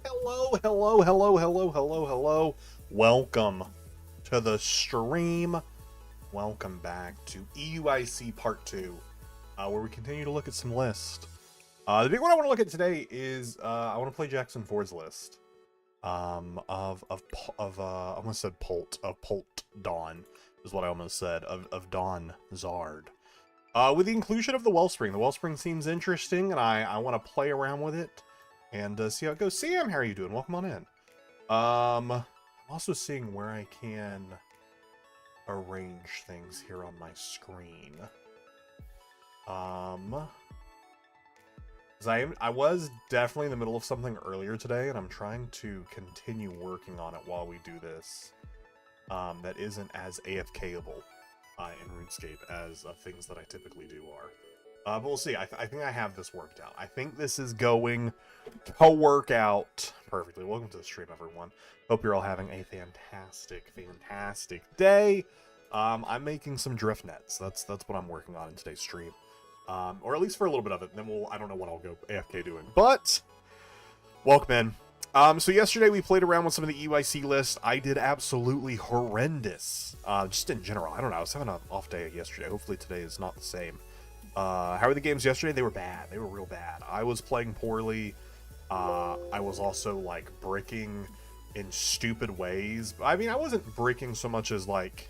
Hello. Welcome to the stream. Welcome back to EUIC Part 2, where we continue to look at some lists. The big one I want to look at today is I want to play Jackson Ford's list I almost said Polt Dawn is what I almost said of Dawn Zard. With the inclusion of the Wellspring seems interesting, and I want to play around with it and see how it goes. Sam, how are you doing? Welcome on in. I'm also seeing where I can arrange things here on my screen. I was definitely in the middle of something earlier today, and I'm trying to continue working on it while we do this. That isn't as AFK-able in RuneScape as things that I typically do are. But we'll see. I think I have this worked out. I think this is going to work out perfectly. Welcome to the stream, everyone. Hope you're all having a fantastic day. I'm making some drift nets. That's what I'm working on in today's stream. Or at least for a little bit of it. And then I don't know what I'll go AFK doing. But welcome in. So yesterday we played around with some of the EUIC lists. I did absolutely horrendous. Just in general. I don't know. I was having an off day yesterday. Hopefully today is not the same. How were the games yesterday? They were bad. They were real bad. I was playing poorly. I was also, like, bricking in stupid ways. I mean, I wasn't bricking so much as, like,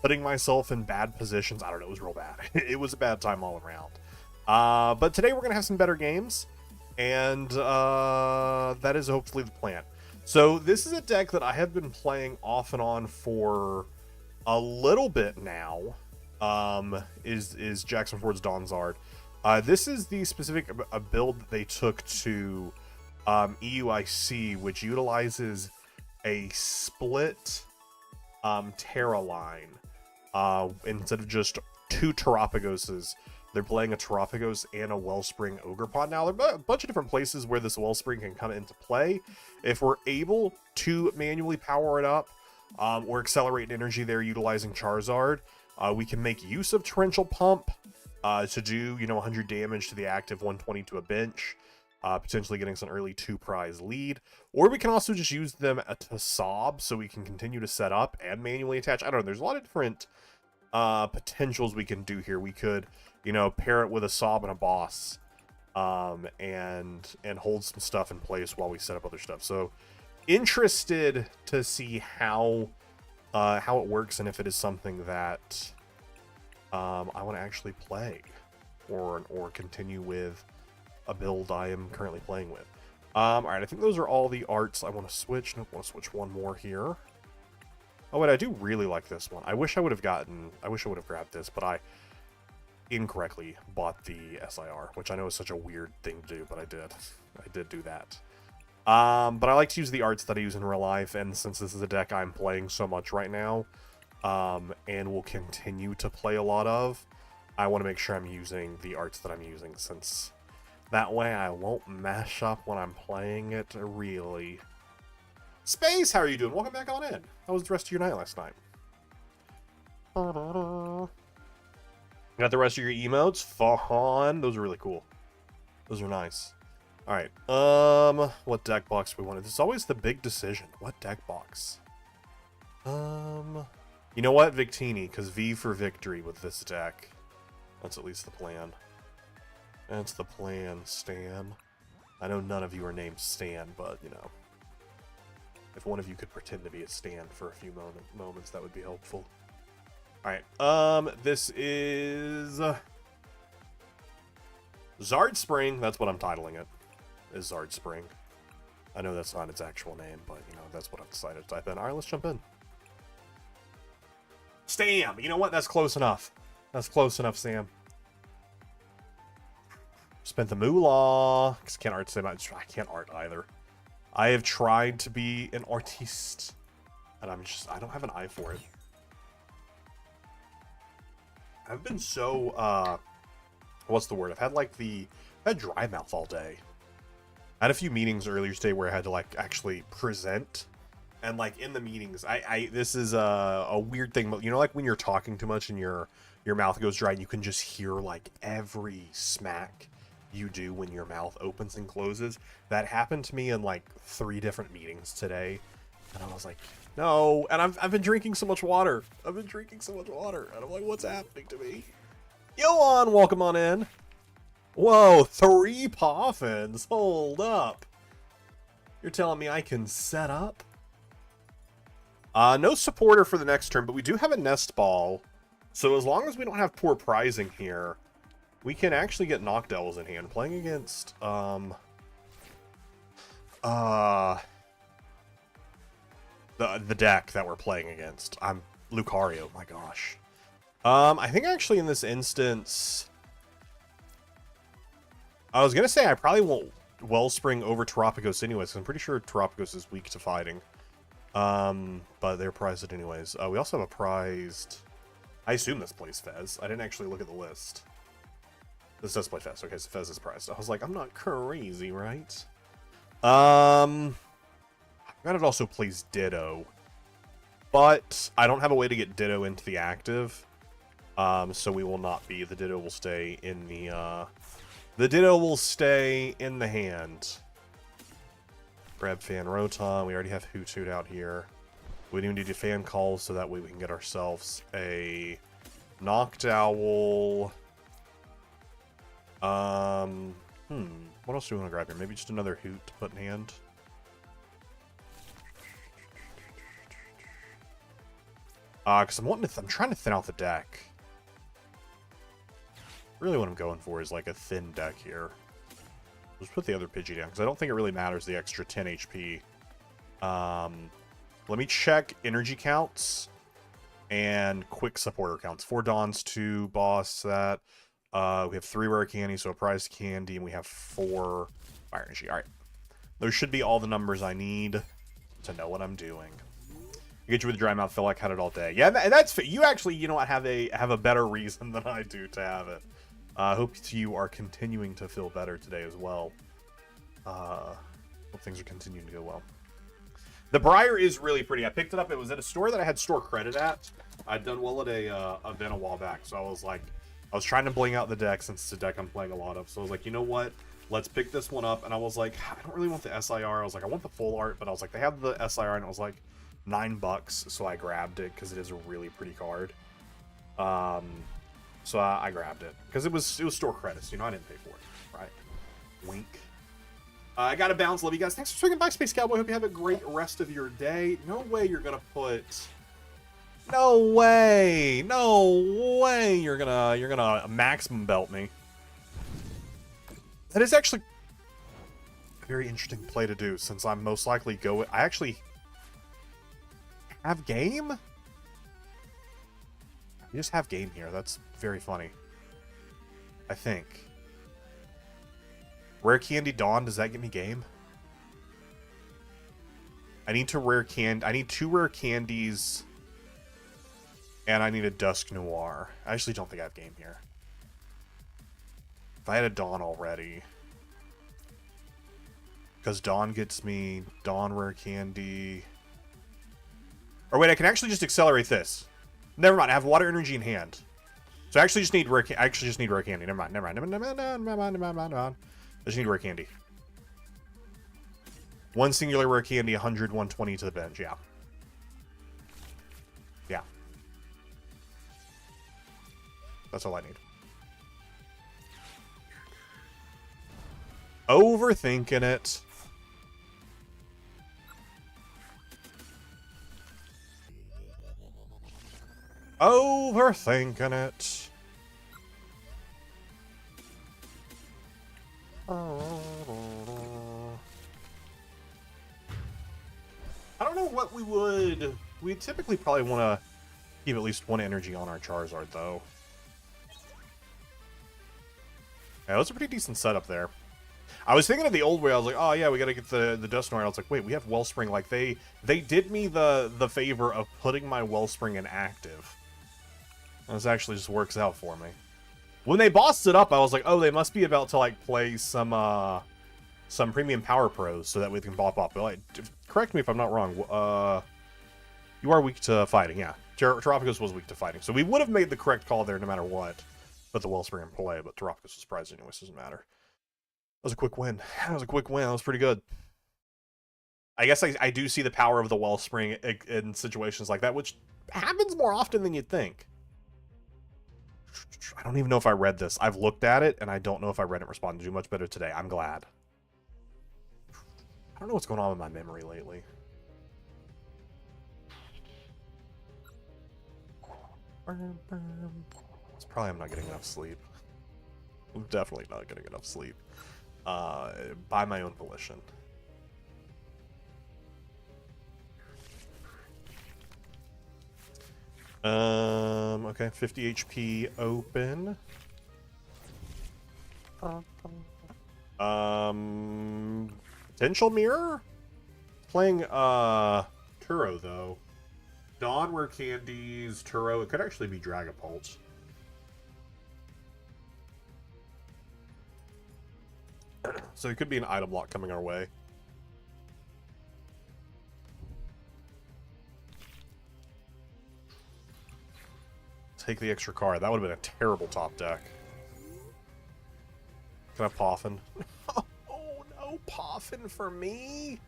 putting myself in bad positions. I don't know. It was real bad. It was a bad time all around. But today we're going to have some better games. And that is hopefully the plan. So this is a deck that I have been playing off and on for a little bit now. Is Jackson Ford's Dawn Zard. This is the specific build that they took to EUIC, which utilizes a split Terra line. Instead of just two Terapagoses, they're playing a Terapagos and a Wellspring Ogre Pod. Now, there are a bunch of different places where this Wellspring can come into play. If we're able to manually power it up, or accelerate energy there utilizing Charizard, we can make use of Torrential Pump to do, 100 damage to the active, 120 to a bench, potentially getting some early 2-prize lead. Or we can also just use them to sob, so we can continue to set up and manually attach. I don't know, there's a lot of different potentials we can do here. We could, pair it with a sob and a boss, and hold some stuff in place while we set up other stuff. So, interested to see how it works and if it is something that I want to actually play or continue with a build I am currently playing with. All right, I think those are all the arts I want to switch. Nope, I want to switch one more here. Oh, wait, I do really like this one. I wish I would have grabbed this, but I incorrectly bought the SIR, which I know is such a weird thing to do, but I did do that. But I like to use the arts that I use in real life, and since this is a deck I'm playing so much right now, and will continue to play a lot of, I want to make sure I'm using the arts that I'm using, since that way I won't mess up when I'm playing it, really. Space, how are you doing? Welcome back on in. How was the rest of your night last night? Got the rest of your emotes? Fun. Those are really cool. Those are nice. Alright, what deck box we wanted? This is always the big decision. What deck box? You know what? Victini, because V for victory with this deck. That's at least the plan. That's the plan, Stan. I know none of you are named Stan, but, if one of you could pretend to be a Stan for a few moments, that would be helpful. Alright, this is Zard Spring. That's what I'm titling it. Is Zard Spring. I know that's not its actual name, but, that's what I've decided to type in. Alright, let's jump in. Stam! You know what? That's close enough. That's close enough, Sam. Spent the moolah. Because I can't art Sam. I can't art either. I have tried to be an artiste, and I don't have an eye for it. I've been so, what's the word? I've had dry mouth all day. I had a few meetings earlier today where I had to, actually present. And, in the meetings, this is a weird thing, but, when you're talking too much and your mouth goes dry and you can just hear, every smack you do when your mouth opens and closes. That happened to me in like 3 different meetings today. And I was like, no. And I've been drinking so much water. I've been drinking so much water. And I'm like, what's happening to me? Yoan, welcome on in. Whoa, 3 Poffins. Hold up. You're telling me I can set up? No supporter for the next turn, but we do have a nest ball. So as long as we don't have poor prizing here, we can actually get Knock Devils in hand. Playing against, the deck that we're playing against. I'm Lucario, my gosh. I think actually in this instance, I was going to say I probably won't Wellspring over Terapagos anyways, because I'm pretty sure Terapagos is weak to fighting. But they're prized it anyways. We also have a prized... I assume this plays Fez. I didn't actually look at the list. This does play Fez. Okay, so Fez is prized. I was like, I'm not crazy, right? I forgot it also plays Ditto. But I don't have a way to get Ditto into the active. So we will not be. The Ditto will stay in the, the Ditto will stay in the hand. Grab Fan Rotom. We already have Hoothoot out here. We need to do Fan Calls so that way we can get ourselves a Noctowl. What else do we want to grab here? Maybe just another Hoot to put in hand. Because I'm trying to thin out the deck. Really what I'm going for is like a thin deck here. Let's put the other Pidgey down, because I don't think it really matters the extra 10 HP. Let me check energy counts and quick supporter counts. 4 Dawns, 2 Boss that. We have 3 Rare Candy, so a prized candy, and we have 4 Fire Energy. Alright. Those should be all the numbers I need to know what I'm doing. I get you with a dry mouth, feel like I had it all day. Yeah, that's you actually, you know what, have a better reason than I do to have it. I hope you are continuing to feel better today as well. Hope things are continuing to go well. The Briar is really pretty. I picked it up. It was at a store that I had store credit at. I'd done well at a event a while back, so I was trying to bling out the deck since it's a deck I'm playing a lot of. So I was like, you know what? Let's pick this one up. And I was like, I don't really want the SIR. I was like, I want the full art, but I was like, they have the SIR, and it was like $9, so I grabbed it because it is a really pretty card. So I grabbed it because it was store credits. You know, I didn't pay for it, right? Wink. I got to bounce. Love you guys. Thanks for swinging by, Space Cowboy. Hope you have a great rest of your day. No way you're gonna put. No way. No way you're gonna maximum belt me. That is actually a very interesting play to do, since I'm most likely I actually have game. You just have game here. That's very funny. I think. Rare Candy Dawn, does that give me game? I need 2 rare candies. And I need a Dusk Noir. I actually don't think I have game here. If I had a Dawn already. Because Dawn gets me Dawn Rare Candy. Or wait, I can actually just accelerate this. Never mind, I have Water Energy in hand. So I actually just need rare candy. Never mind. I just need rare candy. 1 singular rare candy, 100, 120 to the bench, yeah. Yeah. That's all I need. Overthinking it. Overthinking it. I don't know what we would... We'd typically probably want to keep at least 1 energy on our Charizard, though. Yeah, it was a pretty decent setup there. I was thinking of the old way. I was like, oh yeah, we gotta get the Dust Noir. I was like, wait, we have Wellspring. Like, they did me the favor of putting my Wellspring in active. This actually just works out for me. When they bossed it up, I was like, oh, they must be about to, like, play some premium power pros so that we can pop up. But, like, correct me if I'm not wrong. You are weak to fighting, yeah. Terapagos was weak to fighting. So we would have made the correct call there no matter what. Put the Wellspring in play, but Terapagos was prized anyway, so it doesn't matter. was a quick win. That was a quick win. That was pretty good. I guess I do see the power of the Wellspring in situations like that, which happens more often than you'd think. I don't even know if I read this. I've looked at it, and I don't know if I read it and responded to much better today. I'm glad. I don't know what's going on with my memory lately. It's probably I'm not getting enough sleep. I'm definitely not getting enough sleep. By my own volition. Okay, 50 HP open. Potential mirror? Playing, Turo, though. Dawn were candies, Turo. It could actually be Dragapult. So it could be an item lock coming our way. Take the extra card. That would have been a terrible top deck. Can I Poffin? Oh no, Poffin for me?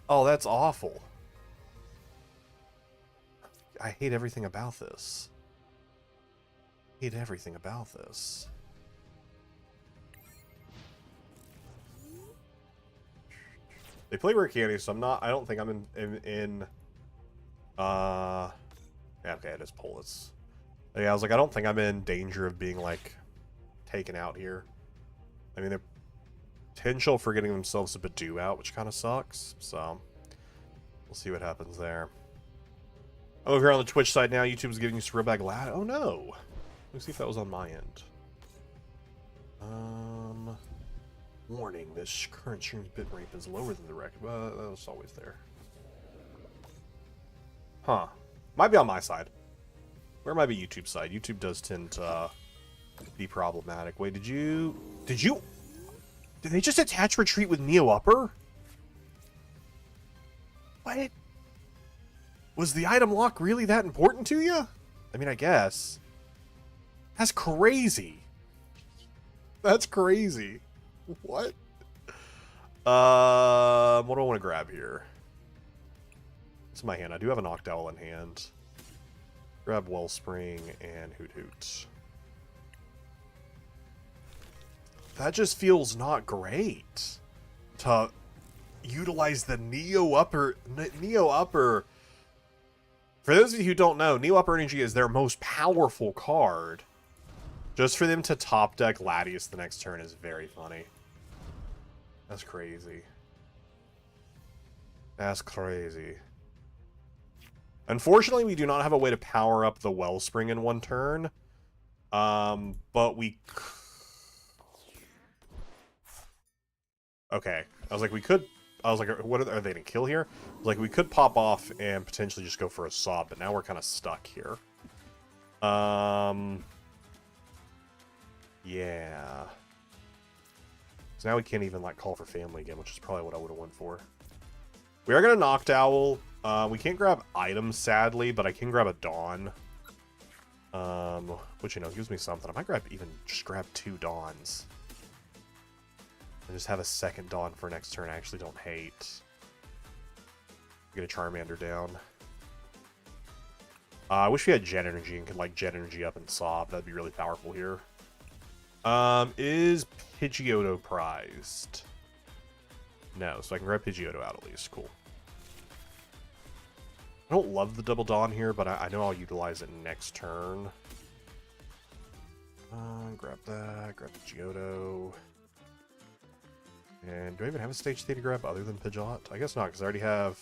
Oh, that's awful. I hate everything about this. I hate everything about this. They play rare candy, so I don't think I'm in yeah, okay, it is Polis. Yeah, I was like, I don't think I'm in danger of being, like, taken out here. I mean, they're potential for getting themselves a Badoo out, which kind of sucks, so we'll see what happens there. I'm over here on the Twitch side now. YouTube's giving you some real bad lag. Oh, no. Let me see if that was on my end. Warning, this current stream's bitrate is lower than the record. Well, that was always there. Huh. Might be on my side. Where might be YouTube side? YouTube does tend to be problematic. Wait, did they just attach retreat with Neo Upper? What? Was the item lock really that important to you? I mean, I guess. That's crazy. That's crazy. What? What do I want to grab here? It's in my hand. I do have a Noctowl in hand. Grab Wellspring and Hoot Hoot. That just feels not great to utilize the Neo Upper. For those of you who don't know, Neo Upper Energy is their most powerful card. Just for them to top deck Latias the next turn is very funny. That's crazy. That's crazy. Unfortunately, we do not have a way to power up the Wellspring in one turn. But we... Okay. I was like, we could... I was like, what are they going to kill here? I was like, we could pop off and potentially just go for a Sob, but now we're kind of stuck here. Yeah. So now we can't even, like, call for family again, which is probably what I would have went for. We are going to Noctowl. We can't grab items, sadly, but I can grab a Dawn. Which, you know, gives me something. I might just grab 2 Dawns. And just have a second Dawn for next turn I actually don't hate. Get a Charmander down. I wish we had Jet Energy and could, like, Jet Energy up and Sob. That'd be really powerful here. Is Pidgeotto prized? No, so I can grab Pidgeotto out at least. Cool. I don't love the double Dawn here, but I know I'll utilize it next turn. Grab that, grab Pidgeotto. And do I even have a stage 3 to grab other than Pidgeot? I guess not, because I already have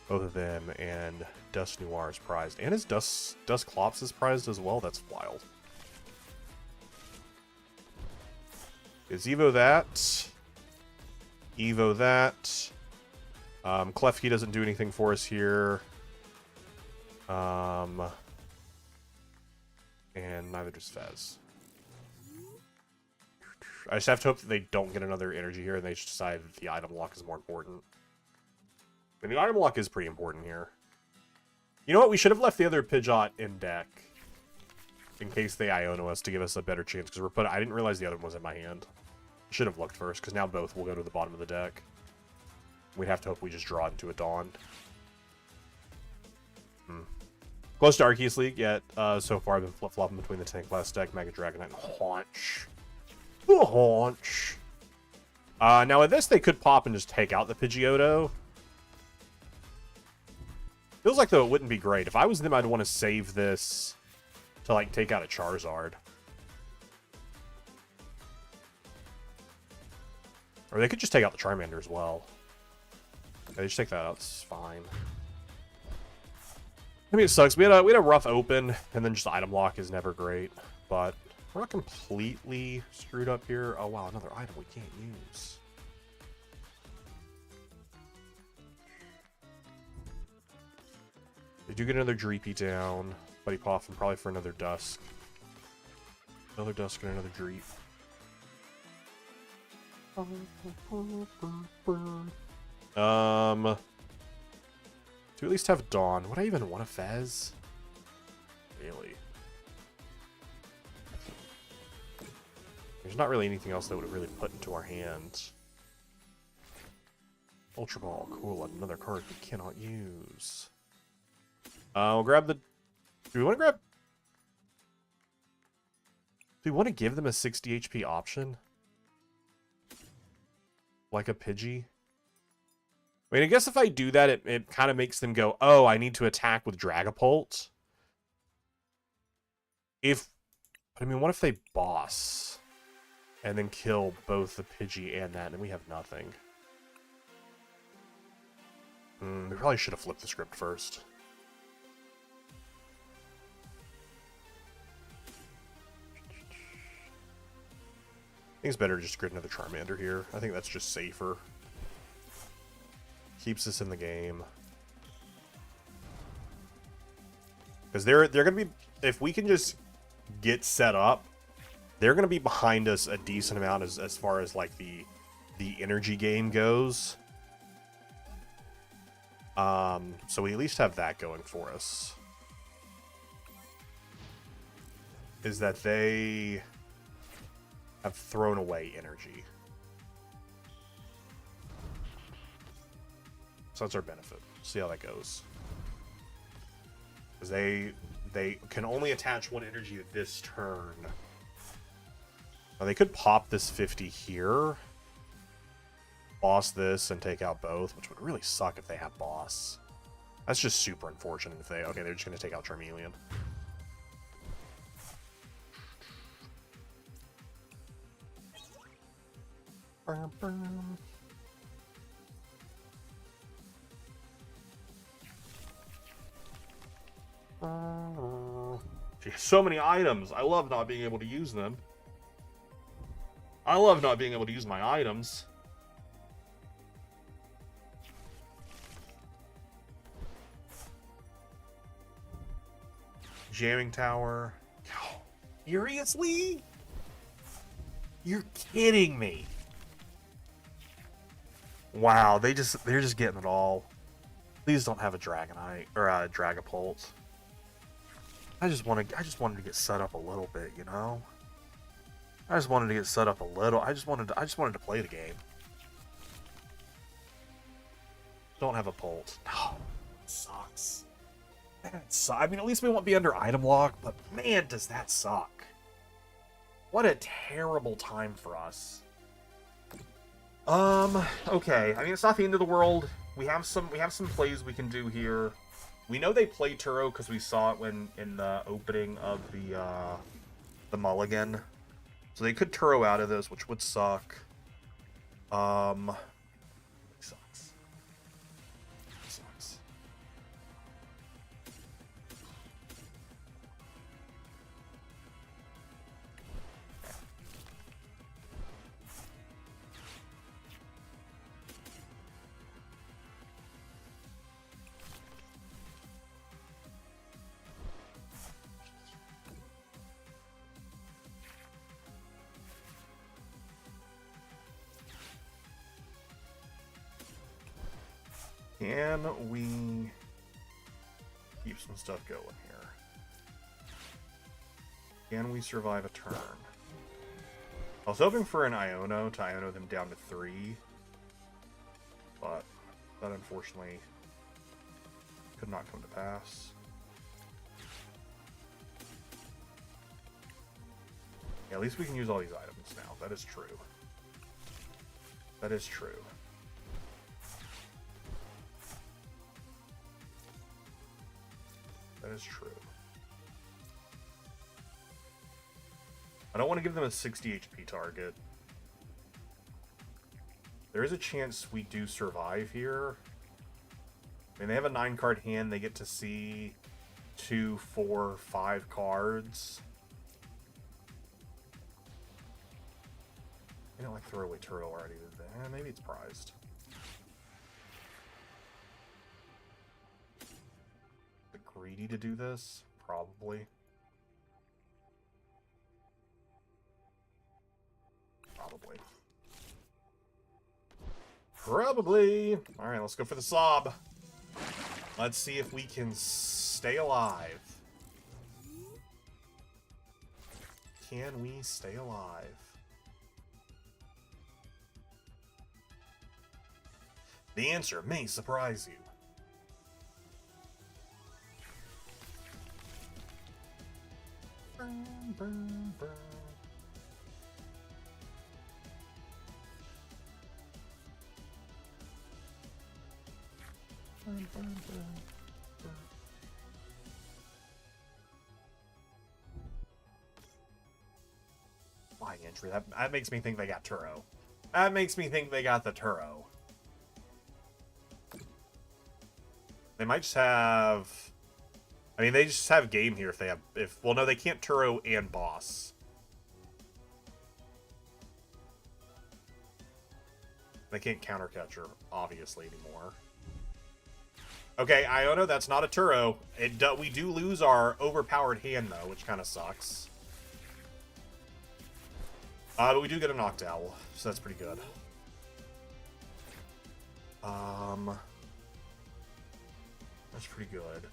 both of them, and Dust Noir is prized. And his Dusclops is prized as well? That's wild. Is Evo that? Evo that. Klefki doesn't do anything for us here. And neither does Fez. I just have to hope that they don't get another energy here and they just decide that the item lock is more important. And the item lock is pretty important here. You know what? We should have left the other Pidgeot in deck. In case they Iono us to give us a better chance. Because I didn't realize the other one was in my hand. Should have looked first, because now both will go to the bottom of the deck. We'd have to hope we just draw into a Dawn. Close to Arceus League, yet so far I've been flip-flopping between the Tank Blast deck, Mega Dragonite, and Haunch. The Haunch. Now with this, they could pop and just take out the Pidgeotto. Feels like, though, it wouldn't be great. If I was them, I'd want to save this to, like, take out a Charizard. Or they could just take out the Charmander as well. Okay, just take that out. It's fine. I mean, it sucks. We had a rough open, and then just item lock is never great. But we're not completely screwed up here. Oh, wow, another item we can't use. They do get another Dreepy down. Buddy Poffin probably for another Dusk. Another Dusk and another Dreep. To at least have Dawn. Would I even want a Fez? Really? There's not really anything else that would really put into our hands. Ultra Ball, cool. Another card we cannot use. We'll grab the... Do we want to grab... Do we want to give them a 60 HP option? Like a Pidgey? I mean, I guess if I do that, it kind of makes them go, oh, I need to attack with Dragapult. But I mean, what if they boss? And then kill both the Pidgey and that, and then we have nothing. We probably should have flipped the script first. I think it's better to just grid another Charmander here. I think that's just safer. Keeps us in the game. Because they're going to be... If we can just get set up, they're going to be behind us a decent amount as far as, like, the energy game goes. So we at least have that going for us. Is that they have thrown away energy. So that's our benefit. See how that goes. Because they can only attach one energy this turn. Now they could pop this 50 here. Boss this and take out both, which would really suck if they have boss. That's just super unfortunate if they... Okay, they're just going to take out Charmeleon. So many items. I love not being able to use them. I love not being able to use my items. Jamming Tower. Seriously? You're kidding me. Wow, they're just getting it all. Please don't have a Dragonite or a Dragapult. I just wanted to get set up a little bit, you know? I just wanted to get set up a little. I just wanted to play the game. Don't have a Pult. No, it sucks. I mean, at least we won't be under item lock, but man, does that suck. What a terrible time for us. Okay. I mean, it's not the end of the world. We have some plays we can do here. We know they play Turo because we saw it in the opening of the Mulligan. So they could Turo out of this, which would suck. Sucks. Sucks. Can we keep some stuff going here? Can we survive a turn? I was hoping for an Iono to Iono them down to 3, but that unfortunately could not come to pass. Yeah, at least we can use all these items now. That is true. That is true. That is true. I don't want to give them a 60 HP target. There is a chance we do survive here. I mean, they have a 9-card hand. They get to see 2, 4, 5 cards. I don't like throwaway turtle already. Maybe it's prized. Is it greedy to do this? Probably. Probably. Alright, let's go for the sob. Let's see if we can stay alive. Can we stay alive? The answer may surprise you. Burn, burn, burn. Burn, burn, burn, burn. Flying entry. That makes me think they got Turo. That makes me think they got the Turo. They might just have... I mean, they just have game here if they have... Well, no, they can't Turo and boss. They can't counter catcher, obviously, anymore. Okay, Iono, that's not a Turo. We do lose our overpowered hand, though, which kind of sucks. But we do get a Knocked Owl, so that's pretty good. That's pretty good.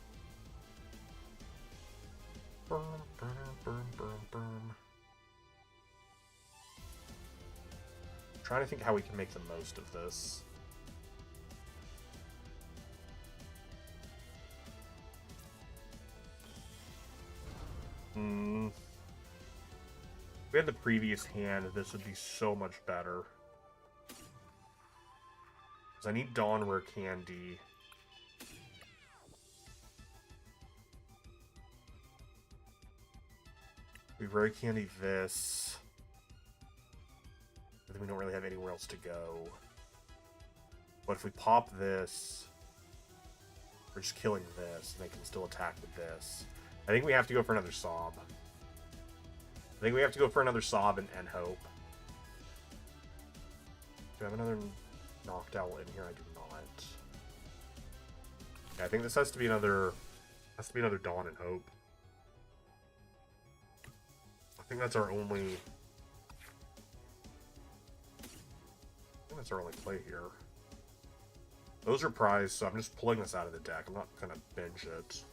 Burn, burn, burn, burn, burn. Trying to think how we can make the most of this. If we had the previous hand, this would be so much better. Because I need Dawn Rare Candy. We Rare Candy this. But then we don't really have anywhere else to go. But if we pop this, we're just killing this, and they can still attack with this. I think we have to go for another Sob. I think we have to go for another Sob and hope. Do I have another Knocked Owl in here? I do not. Yeah, I think this has to be another Dawn and Hope. I think that's our only play here. Those are prized, so I'm just pulling this out of the deck. I'm not gonna bench it.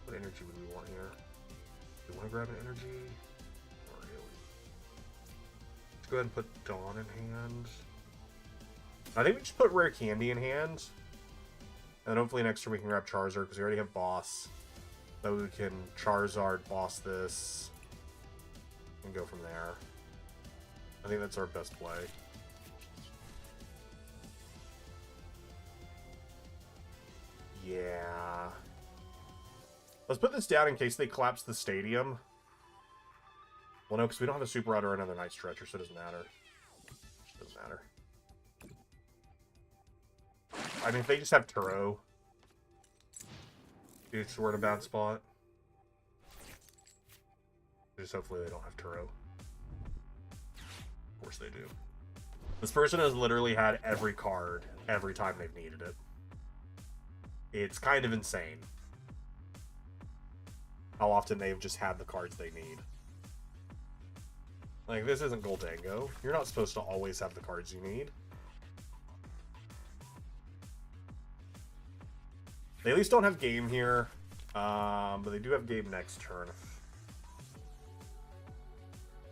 What energy would we want here? Do we want to grab an energy? Not really. Let's go ahead and put Dawn in hand. I think we just put Rare Candy in hand. And then hopefully next turn we can grab Charizard, because we already have Boss. So we can Charizard, Boss this, and go from there. I think that's our best play. Yeah. Let's put this down in case they collapse the stadium. Well, no, because we don't have a Super Rod or another Night Stretcher, so it doesn't matter. Doesn't matter. I mean, if they just have Turo, dude, we're in a bad spot. Just hopefully they don't have Turo. Of course they do. This person has literally had every card every time they've needed it. It's kind of insane. how often they've just had the cards they need. Like, this isn't Goldango. You're not supposed to always have the cards you need. They at least don't have game here, but they do have game next turn.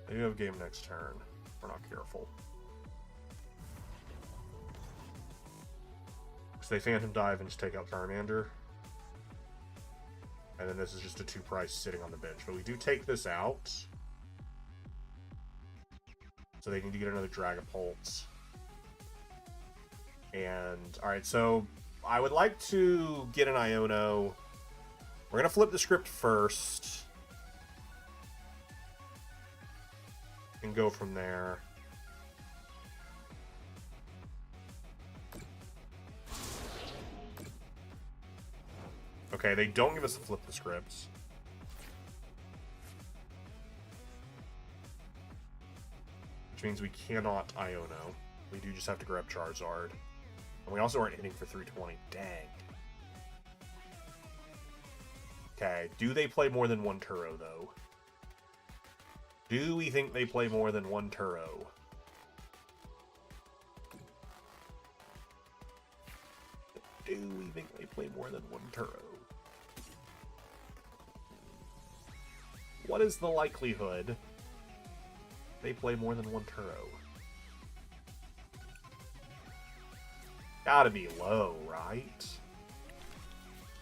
They do have game next turn. We're not careful. So they Phantom Dive and just take out Charmander. And then this is just a 2-price sitting on the bench. But we do take this out. So they need to get another Dragapult. And, alright, so I would like to get an Iono. We're going to flip the script first. And go from there. Okay, they don't give us a flip the scripts. Which means we cannot Iono. We do just have to grab Charizard. And we also aren't hitting for 320. Dang. Okay, do they play more than one Turo, though? Do we think they play more than one Turo? Do we think they play more than one Turo? What is the likelihood they play more than one Turo? Gotta be low, right?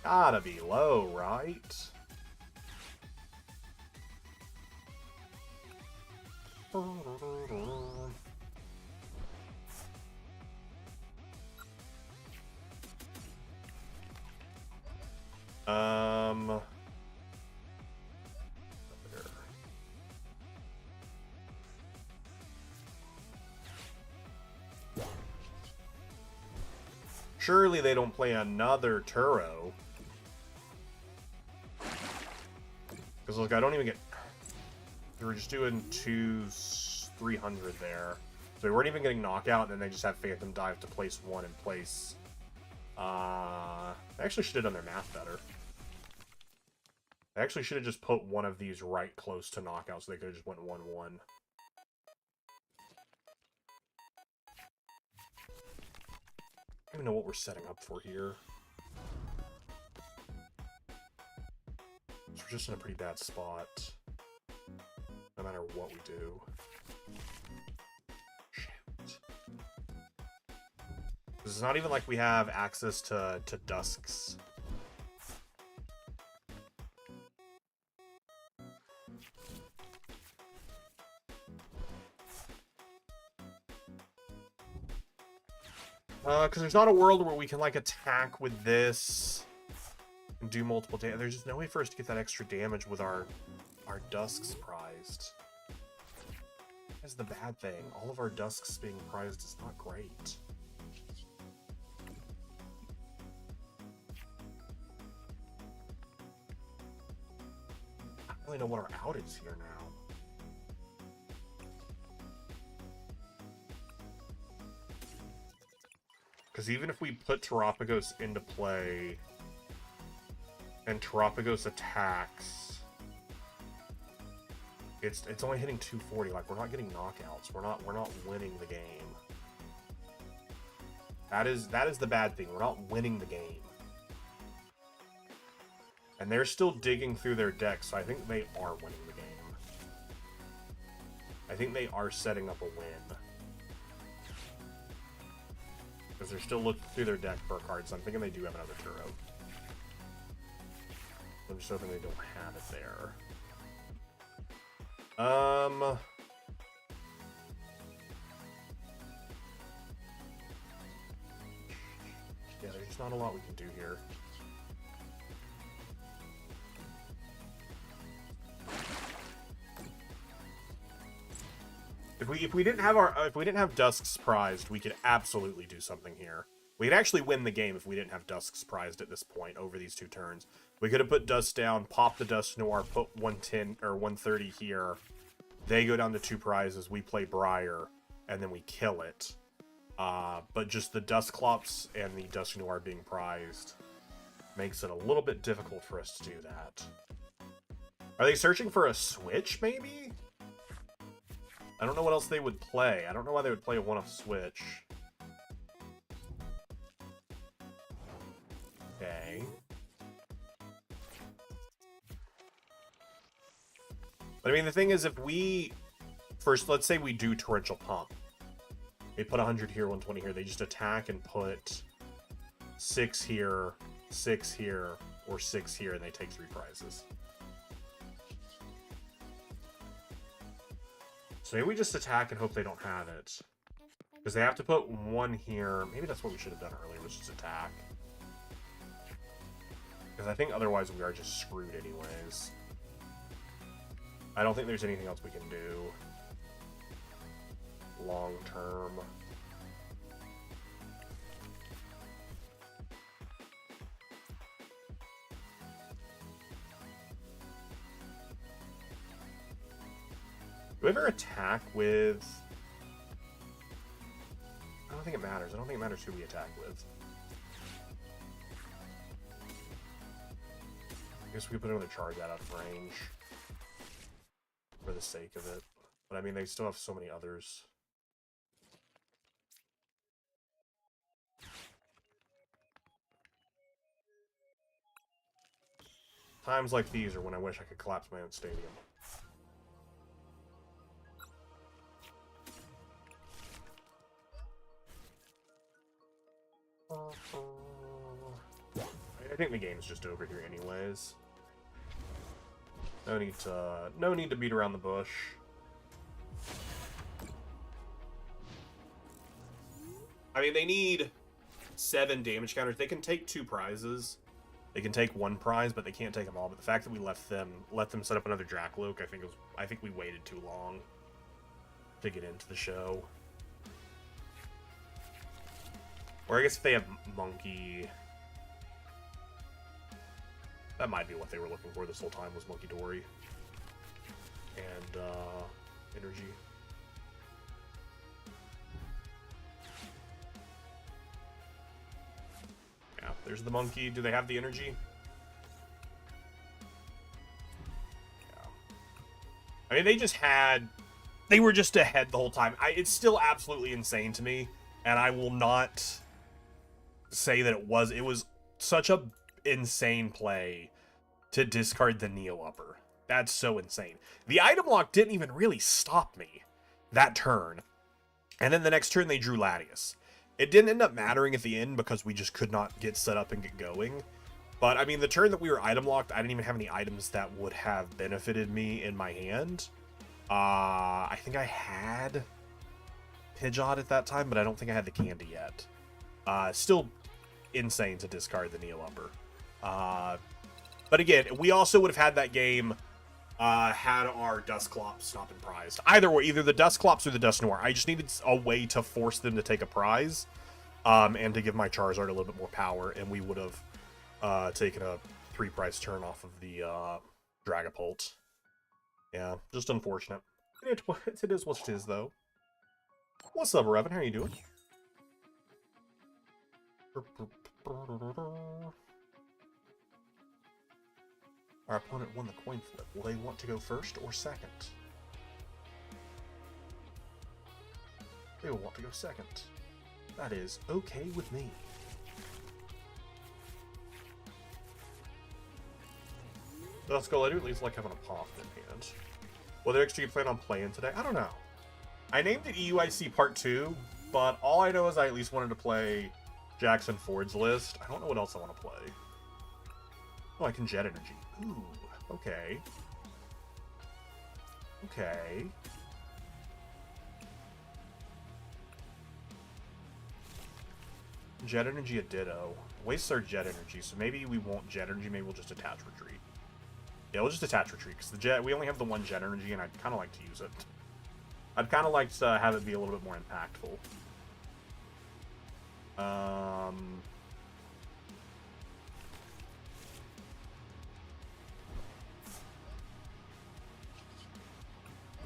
Gotta be low, right? Surely they don't play another Turo. Because look, I don't even get... We were just doing 300 there. So we weren't even getting knockout, and then they just have Phantom Dive to place one in place. They actually should have done their math better. They actually should have just put one of these right close to knockout, so they could have just went 1-1. I don't even know what we're setting up for here. So we're just in a pretty bad spot. No matter what we do. Shit. This is not even like we have access to Dusks. Because there's not a world where we can, like, attack with this and do multiple damage. There's just no way for us to get that extra damage with our Dusks prized. That's the bad thing. All of our Dusks being prized is not great. I don't really know what our out is here now. Because even if we put Terapagos into play, and Terapagos attacks, it's only hitting 240. Like, we're not getting knockouts. We're not winning the game. That is the bad thing. We're not winning the game. And they're still digging through their deck, so I think they are winning the game. I think they are setting up a win. Because they're still looking through their deck for cards, so I'm thinking they do have another Turo. I'm just hoping they don't have it there. Yeah, there's not a lot we can do here. If we didn't have Dusks prized, we could absolutely do something here. We could actually win the game if we didn't have Dusks prized at this point over these two turns. We could have put Dust down, pop the Dust Noir, put 110 or 130 here. They go down to 2 prizes, we play Briar, and then we kill it. But just the Dusclops and the Dust Noir being prized makes it a little bit difficult for us to do that. Are they searching for a switch, maybe? I don't know what else they would play. I don't know why they would play a one-off switch. Okay. But I mean, the thing is, if we... First, let's say we do Torrential Pump. They put 100 here, 120 here. They just attack and put 6 here, 6 here, or 6 here, and they take 3 prizes. So maybe we just attack and hope they don't have it. Because they have to put 1 here. Maybe that's what we should have done earlier, was just attack. Because I think otherwise we are just screwed anyways. I don't think there's anything else we can do long term. Do we ever attack with... I don't think it matters. I don't think it matters who we attack with. I guess we could put another charge out of range. For the sake of it. But I mean, they still have so many others. Times like these are when I wish I could collapse my own stadium. I think the game's just over here anyways. No need to beat around the bush. I mean, they need 7 damage counters. They can take 2 prizes. They can take 1 prize, but they can't take them all. But the fact that we let them set up another Dracloak, I think we waited too long to get into the show. Or I guess if they have Monkey, that might be what they were looking for this whole time, was Monkey Dory and energy. Yeah, there's the monkey. Do they have the energy? Yeah. I mean, they were just ahead the whole time. It's still absolutely insane to me, and I will not say that it was such a insane play to discard the Neo Upper. That's so insane. The item lock didn't even really stop me that turn. And then the next turn they drew Latias. It didn't end up mattering at the end because we just could not get set up and get going. But I mean, the turn that we were item locked, I didn't even have any items that would have benefited me in my hand. I think I had Pidgeot at that time, but I don't think I had the candy yet. Still insane to discard the Neo Upper. But again, we also would have had that game had our Dusclops not been prized. Either way, either the Dusclops or the Dusknoir. I just needed a way to force them to take a prize, and to give my Charizard a little bit more power, and we would have taken a 3-prize turn off of the Dragapult. Yeah, just unfortunate. It is what it is, though. What's up, Revan? How are you doing? Our opponent won the coin flip. Will they want to go first or second? They will want to go second. That is okay with me. Let's go. I do at least like having a pop in hand. What other extra you plan on playing today? I don't know. I named it EUIC Part 2, but all I know is I at least wanted to play Jackson Ford's list. I don't know what else I want to play. Oh, I can Jet Energy. Ooh, okay. Okay. Jet Energy a Ditto. Wastes our Jet Energy, so maybe we won't Jet Energy, maybe we'll just attach Retreat. Yeah, we'll just attach Retreat, because the Jet, we only have the 1 Jet Energy, and I'd kind of like to use it. I'd kind of like to have it be a little bit more impactful.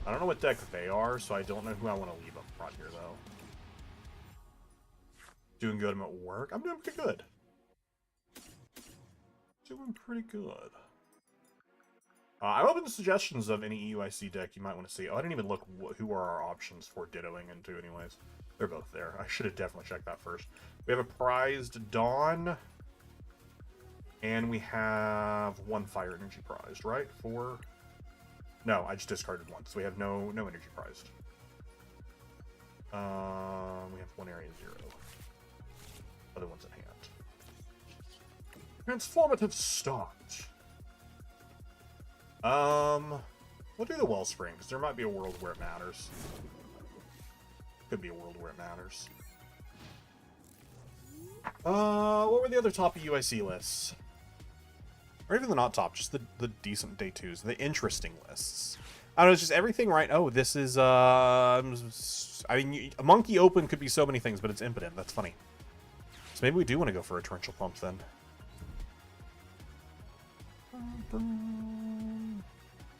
I don't know what deck they are, so I don't know who I want to leave up front here, though. Doing good. I'm at work. I'm doing pretty good. Doing pretty good. I'm open to suggestions of any EUIC deck you might want to see. Oh, I didn't even look who are our options for dittoing into anyways. They're both there. I should have definitely checked that first. We have a prized Dawn. And we have 1 fire energy prized, right? 4. No, I just discarded 1, so we have no energy prized. We have 1 area 0. Other one's in hand. Transformative start. We'll do the Wellspring, because there might be a world where it matters. Could be a world where it matters. What were the other top UIC lists? Or even the not top, just the decent day 2s, the interesting lists. I don't know, it's just everything right. Oh, this is, I mean, a Monkey Open could be so many things, but it's impotent. That's funny. So maybe we do want to go for a Torrential Pump then.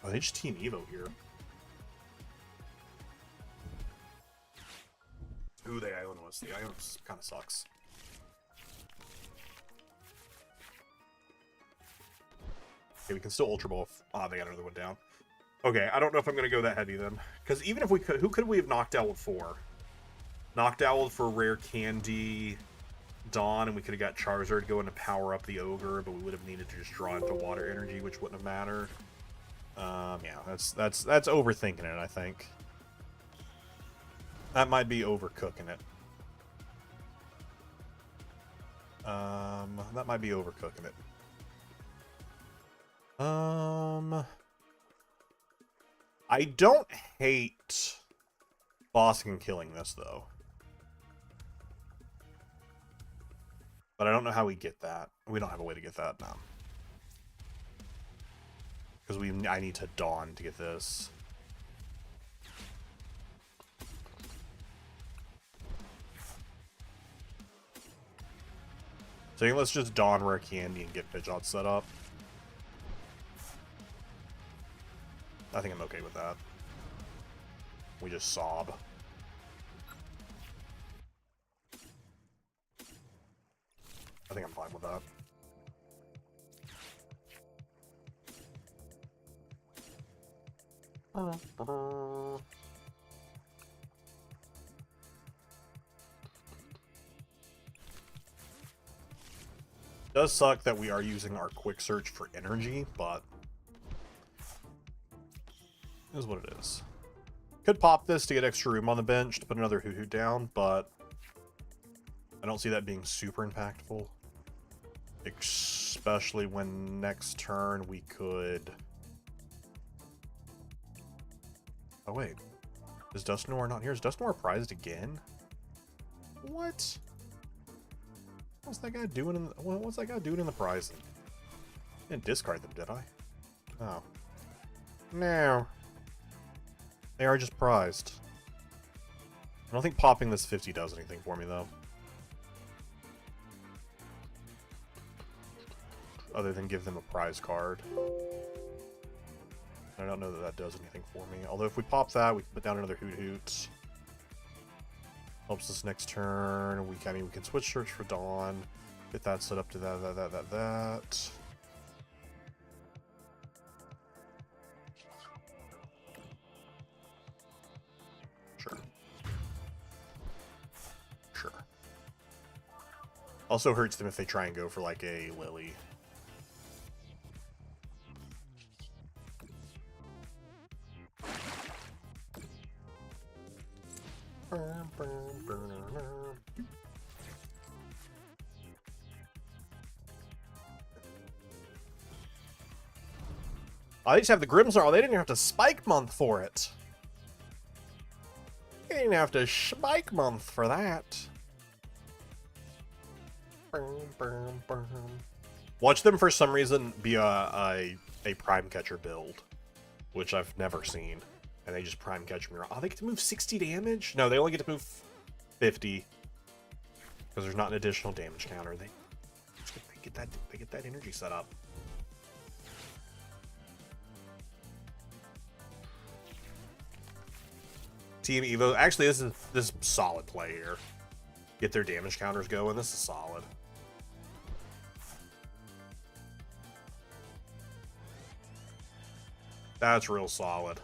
Oh, they just Team Evo here. Ooh, the Ionos. The Ionos kind of sucks. Okay, we can still Ultra Ball. Ah, they got another one down. Okay, I don't know if I'm going to go that heavy then. Because even if we could, who could we have knocked out for? Knocked out for Rare Candy, Dawn, and we could have got Charizard going to power up the Ogre, but we would have needed to just draw into Water Energy, which wouldn't have mattered. Yeah, that's overthinking it, I think. That might be overcooking it. That might be overcooking it. I don't hate bossing and killing this, though. But I don't know how we get that. We don't have a way to get that now. Because I need to Dawn to get this. So I think let's just Dawn Rare Candy and get Pidgeot set up. I think I'm okay with that. We just sob. I think I'm fine with that. Does suck that we are using our quick search for energy, but it is what it is. Could pop this to get extra room on the bench to put another Hoot down, but I don't see that being super impactful. Especially when next turn we could... Oh wait, is Dusknoir not here? Is Dusknoir prized again? What? What's that guy doing in the, what's that guy doing in the prizing? I didn't discard them, did I? Oh. No. They are just prized. I don't think popping this 50 does anything for me, though. Other than give them a prize card. I don't know that that does anything for me. Although if we pop that, we can put down another Hoot. Helps us next turn. I mean, we can switch search for Dawn. Get that set up to that. Sure. Also hurts them if they try and go for like a Lily. Oh, they just have the Grimmsnarl. They didn't have to Spike Month for it. They didn't have to Spike Month for that. Watch them for some reason be a Prime Catcher build, which I've never seen. And they just Prime Catch me wrong. Oh, they get to move 60 damage? No, they only get to move 50. Because there's not an additional damage counter. They get that energy set up. Team Evo. Actually, this is solid play here. Get their damage counters going. This is solid. That's real solid.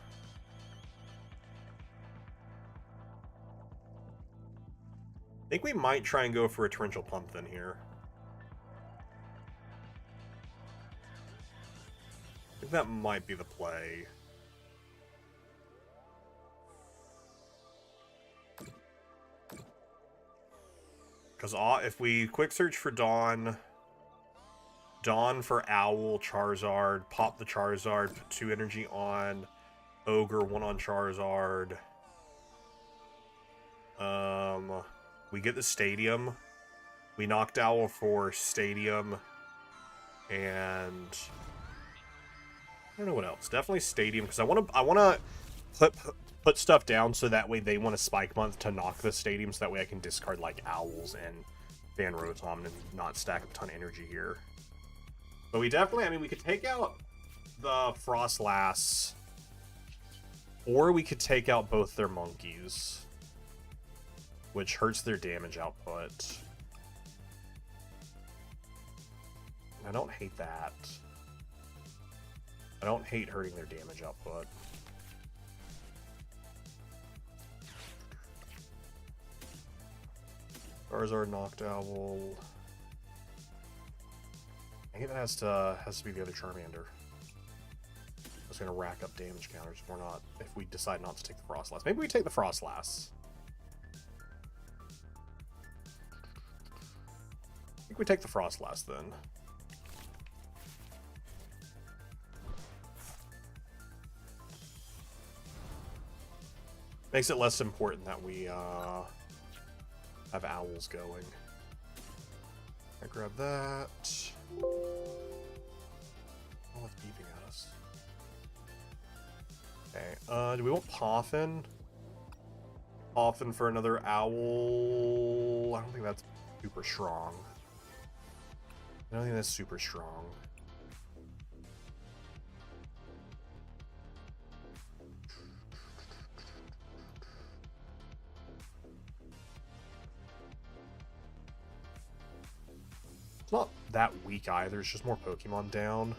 I think we might try and go for a torrential pump then here. I think that might be the play. Because if we quick search for Dawn, Dawn for Owl, Charizard, pop the Charizard, put 2 energy on Ogre, 1 on Charizard. We get the Stadium. We knocked Owl for Stadium. And I don't know what else. Definitely Stadium, because I wanna put stuff down so that way they want a Spike Month to knock the Stadium, so that way I can discard like Owls and Van Rotom and not stack up a ton of energy here. But we definitely, I mean, we could take out the Frostlass, or we could take out both their monkeys, which hurts their damage output. I don't hate that. I don't hate hurting their damage output. Charizard, knocked Owl. I think that has to be the other Charmander. It's gonna rack up damage counters if we decide not to take the Frostlass. Maybe we take the Frostlass. I think we take the Frostlass then. Makes it less important that we have Owls going. I grab that. Oh, it's beeping at us. Okay, do we want Poffin? Poffin for another Owl? I don't think that's super strong. I don't think that's super strong. It's not that weak either, it's just more Pokemon down.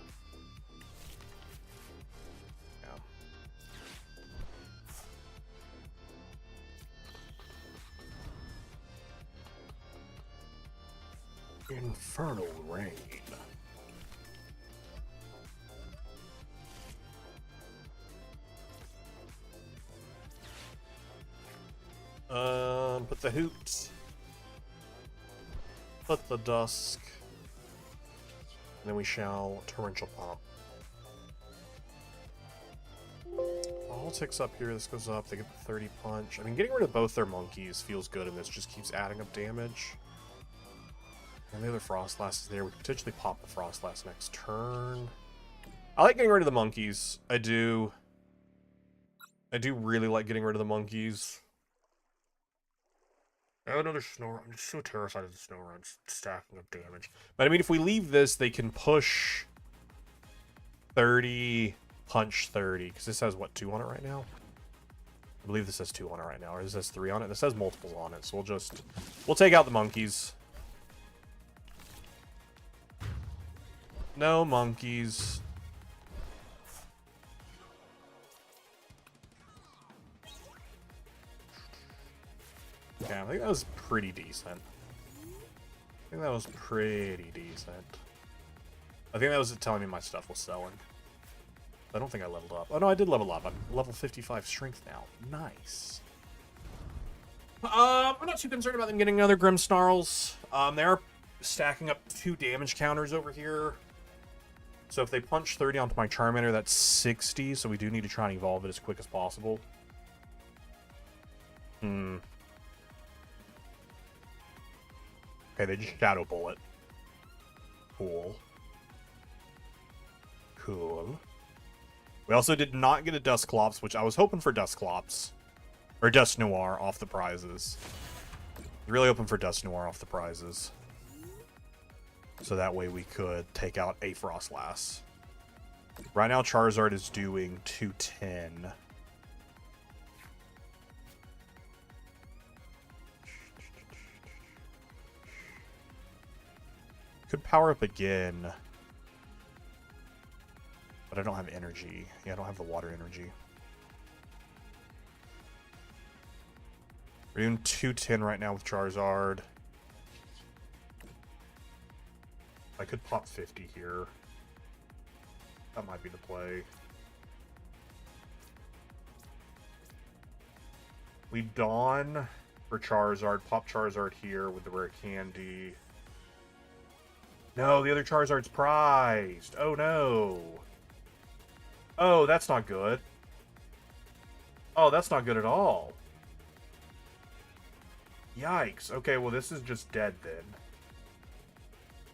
Yeah. Infernal Rain. Put the Hoot. Put the Dusk. And then we shall Torrential Pump. All ticks up here. This goes up. They get the 30 punch. I mean, getting rid of both their monkeys feels good, and this just keeps adding up damage. And the other Frostlass is there. We could potentially pop the Frostlass next turn. I like getting rid of the monkeys. I do. I do really like getting rid of the monkeys. I have another Snorunt. I'm just so terrified of the Snorunt stacking up damage. But I mean, if we leave this, they can push 30, punch 30. Because this has, what, 2 on it right now? I believe this has 2 on it right now. Or this has 3 on it. This has multiples on it. So we'll take out the monkeys. No monkeys. Okay, I think that was pretty decent. I think that was pretty decent. I think that was telling me my stuff was selling. I don't think I leveled up. Oh no, I did level up. I'm level 55 strength now. Nice. I'm not too concerned about them getting another Grimmsnarls. They are stacking up 2 damage counters over here. So if they punch 30 onto my Charmander, that's 60. So we do need to try and evolve it as quick as possible. Okay, they just Shadow Bullet. Cool. Cool. We also did not get a Dusclops, which I was hoping for Dusclops. Or Dusknoir off the prizes. Really hoping for Dusknoir off the prizes. So that way we could take out a Frostlass. Right now Charizard is doing 210. Could power up again. But But I don't have energy. Yeah, I don't have the water energy. We're doing 210 right now with Charizard. I could pop 50 here. That might be the play. We Dawn for Charizard. Pop Charizard here with the rare candy. No, the other Charizard's prized. Oh no. Oh, that's not good. Oh, that's not good at all. Yikes. Okay, well this is just dead then.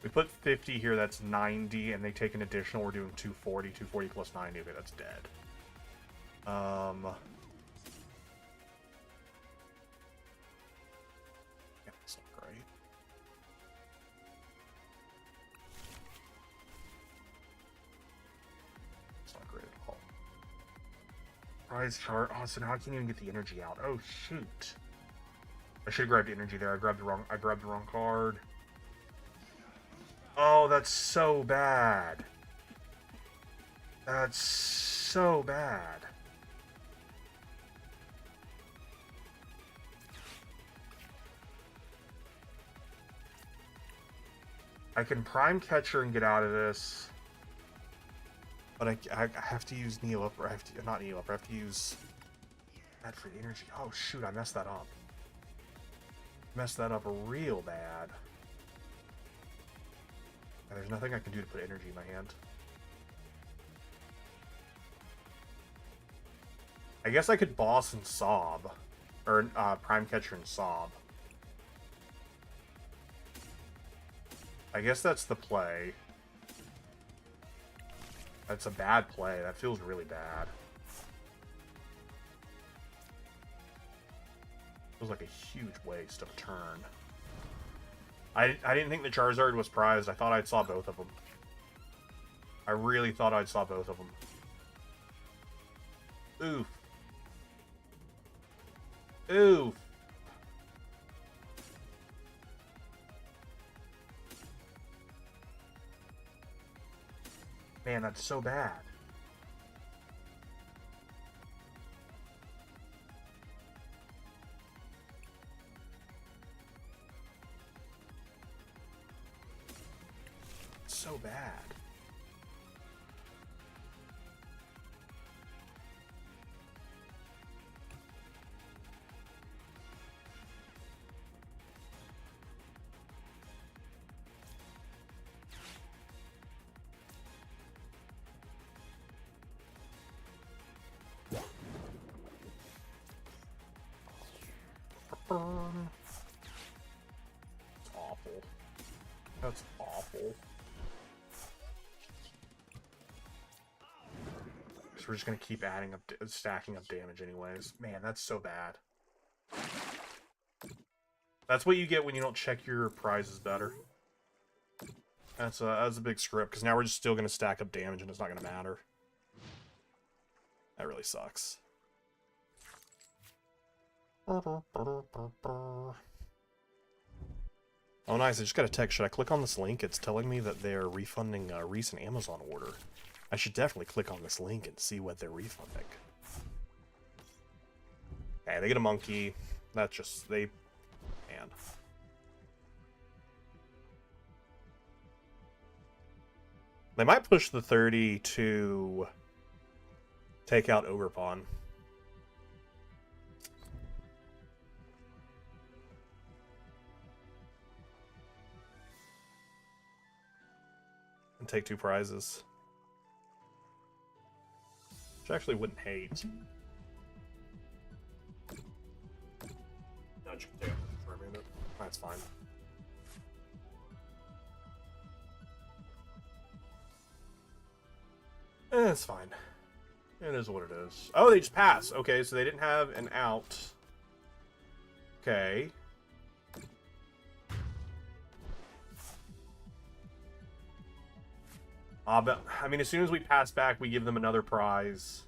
We put 50 here, that's 90, and they take an additional, we're doing 240. 240 plus 90, okay, that's dead. Yeah, that's not great. It's not great at all. Prize chart. Oh, so now I can't even get the energy out. Oh shoot. I should have grabbed energy there. I grabbed the wrong card. Oh, that's so bad. That's so bad. I can Prime Catcher and get out of this. But I have to use Kneel Up, or I have to, not Kneel Up, I have to use that for the energy. Oh shoot, I messed that up. Messed that up real bad. And there's nothing I can do to put energy in my hand. I guess I could Boss and Sob. Or Prime Catcher and Sob. I guess that's the play. That's a bad play. That feels really bad. Feels like a huge waste of a turn. I didn't think the Charizard was prized. I thought I saw both of them. I really thought I saw both of them. Oof. Oof. Man, that's so bad. So bad. It's awful. That's awful. So we're just gonna keep adding up, stacking up damage anyways. Man, that's so bad. That's what you get when you don't check your prizes better. That's a big screw up, because now we're just still gonna stack up damage and it's not gonna matter. That really sucks. Oh nice, I just got a text. Should I click on this link? It's telling me that they're refunding a recent Amazon order. I should definitely click on this link and see what they're refunding. Okay, they get a monkey. That's just, man. They might push the 30 to take out Ogerpon. And take 2 prizes. Which I actually wouldn't hate. No, for a minute. That's fine. It's fine. It is what it is. Oh, they just pass. Okay, so they didn't have an out. Okay. But, I mean, as soon as we pass back, we give them another prize.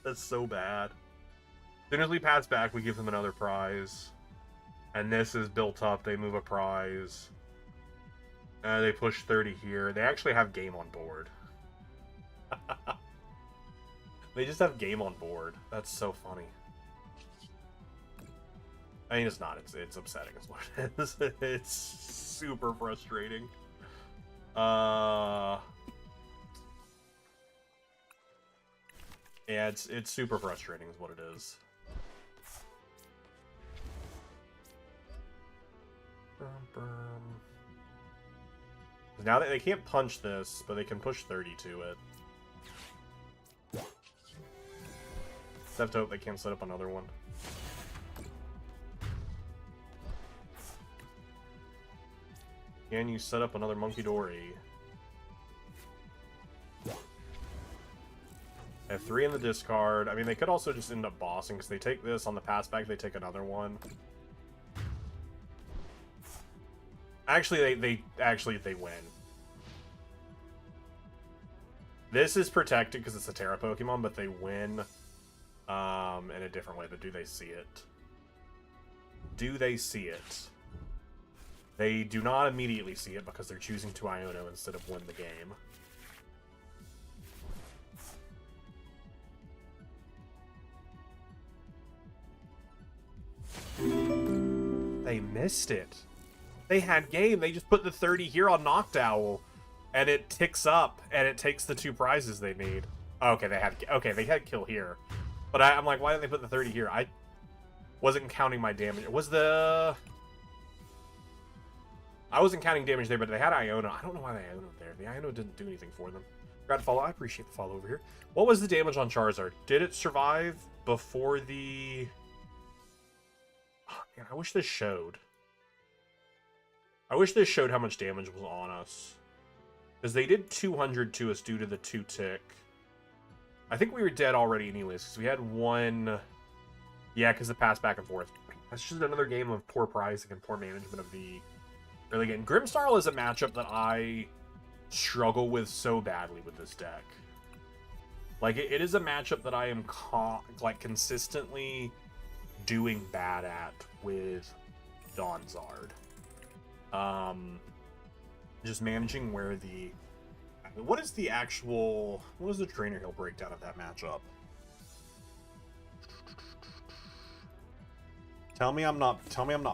That's so bad. As soon as we pass back, we give them another prize. And this is built up. They move a prize. They push 30 here. They actually have game on board. They just have game on board. That's so funny. I mean, it's not. It's upsetting is what it is. It's super frustrating. Yeah, it's super frustrating is what it is. Now they can't punch this, but they can push 30 to it. Just have to hope they can't set up another one. Can you set up another Monkey Dory? I have 3 in the discard. I mean, they could also just end up bossing, because they take this on the pass back, they take another one. Actually, they win. This is protected because it's a Terra Pokemon, but they win in a different way. But do they see it? Do they see it? They do not immediately see it because they're choosing to Iono instead of win the game. They missed it. They had game. They just put the 30 here on Noctowl, and it ticks up, and it takes the 2 prizes they need. Okay, they had kill here, but I'm like, why didn't they put the 30 here? I wasn't counting my damage. I wasn't counting damage there, but they had Iono. I don't know why they Iono'd there. The Iono didn't do anything for them. Got to follow. I appreciate the follow over here. What was the damage on Charizard? Did it survive before the? Oh, man, I wish this showed. I wish this showed how much damage was on us. Because they did 200 to us due to the 2 tick. I think we were dead already anyways, because we had 1... Yeah, because it passed back and forth. That's just another game of poor pricing and poor management of the early game. Grimmsnarl is a matchup that I struggle with so badly with this deck. Like, it is a matchup that I am consistently doing bad at with Donzard. Just managing where the... What is the trainer hill breakdown of that matchup? Tell me I'm not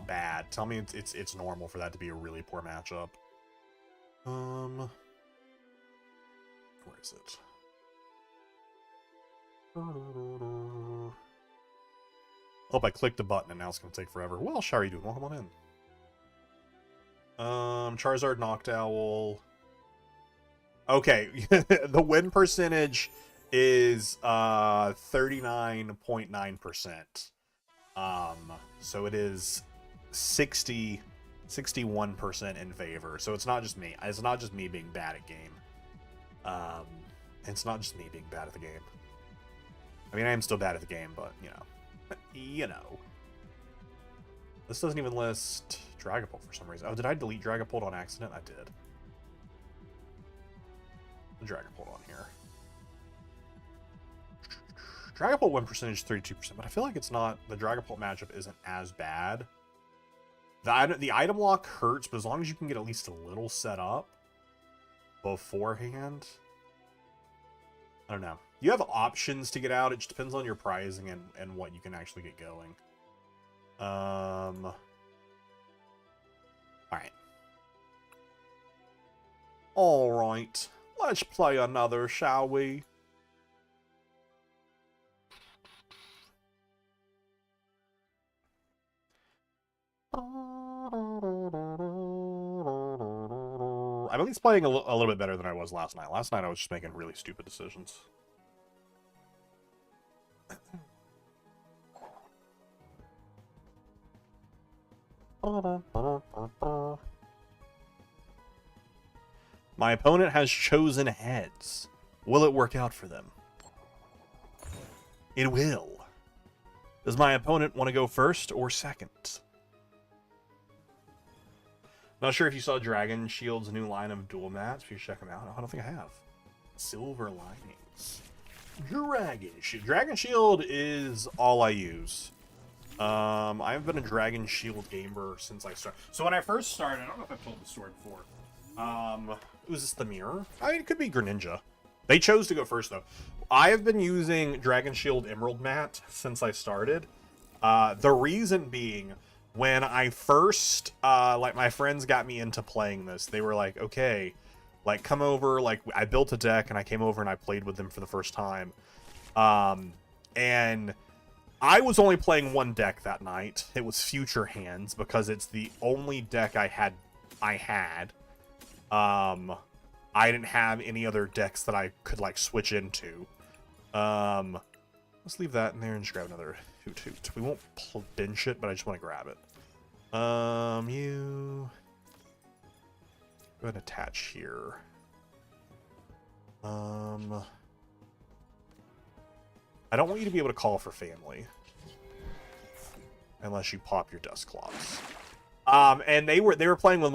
bad. Tell me it's normal for that to be a really poor matchup. Where is it? Oh, I clicked a button and now it's gonna take forever. Well, how are you doing? Welcome on in. Charizard, Noctowl. Okay, the win percentage is 39.9%. So it is 61% in favor. So it's not just me. It's not just me being bad at game. It's not just me being bad at the game. I mean, I am still bad at the game, but you know. This doesn't even list Dragapult for some reason. Oh, did I delete Dragapult on accident? I did. The Dragapult on here. Dragapult win percentage 32%, but I feel like it's not. The Dragapult matchup isn't as bad. The item lock hurts, but as long as you can get at least a little set up beforehand. I don't know. You have options to get out. It just depends on your pricing and what you can actually get going. Alright. Alright. Let's play another, shall we? I'm at least playing a little bit better than I was last night. Last night I was just making really stupid decisions. My opponent has chosen heads. Will it work out for them? It will. Does my opponent want to go first or second? Not sure if you saw Dragon Shield's new line of dual mats. If you check them out. I don't think I have. Silver linings. Dragon Shield is all I use. I've been a Dragon Shield gamer since I started. So when I first started, I don't know if I've told the story before. Was this the mirror? I mean, it could be Greninja. They chose to go first, though. I have been using Dragon Shield Emerald Matte since I started. The reason being, when I first, like, my friends got me into playing this, they were like, okay, like, come over, like, I built a deck, and I came over and I played with them for the first time. And I was only playing one deck that night. It was Future Hands, because it's the only deck I had. I didn't have any other decks that I could, like, switch into. Let's leave that in there and just grab another Hoot Hoot. We won't bench it, but I just want to grab it. You go ahead and attach here. I don't want you to be able to call for family. Unless you pop your Dusclops. And they were playing with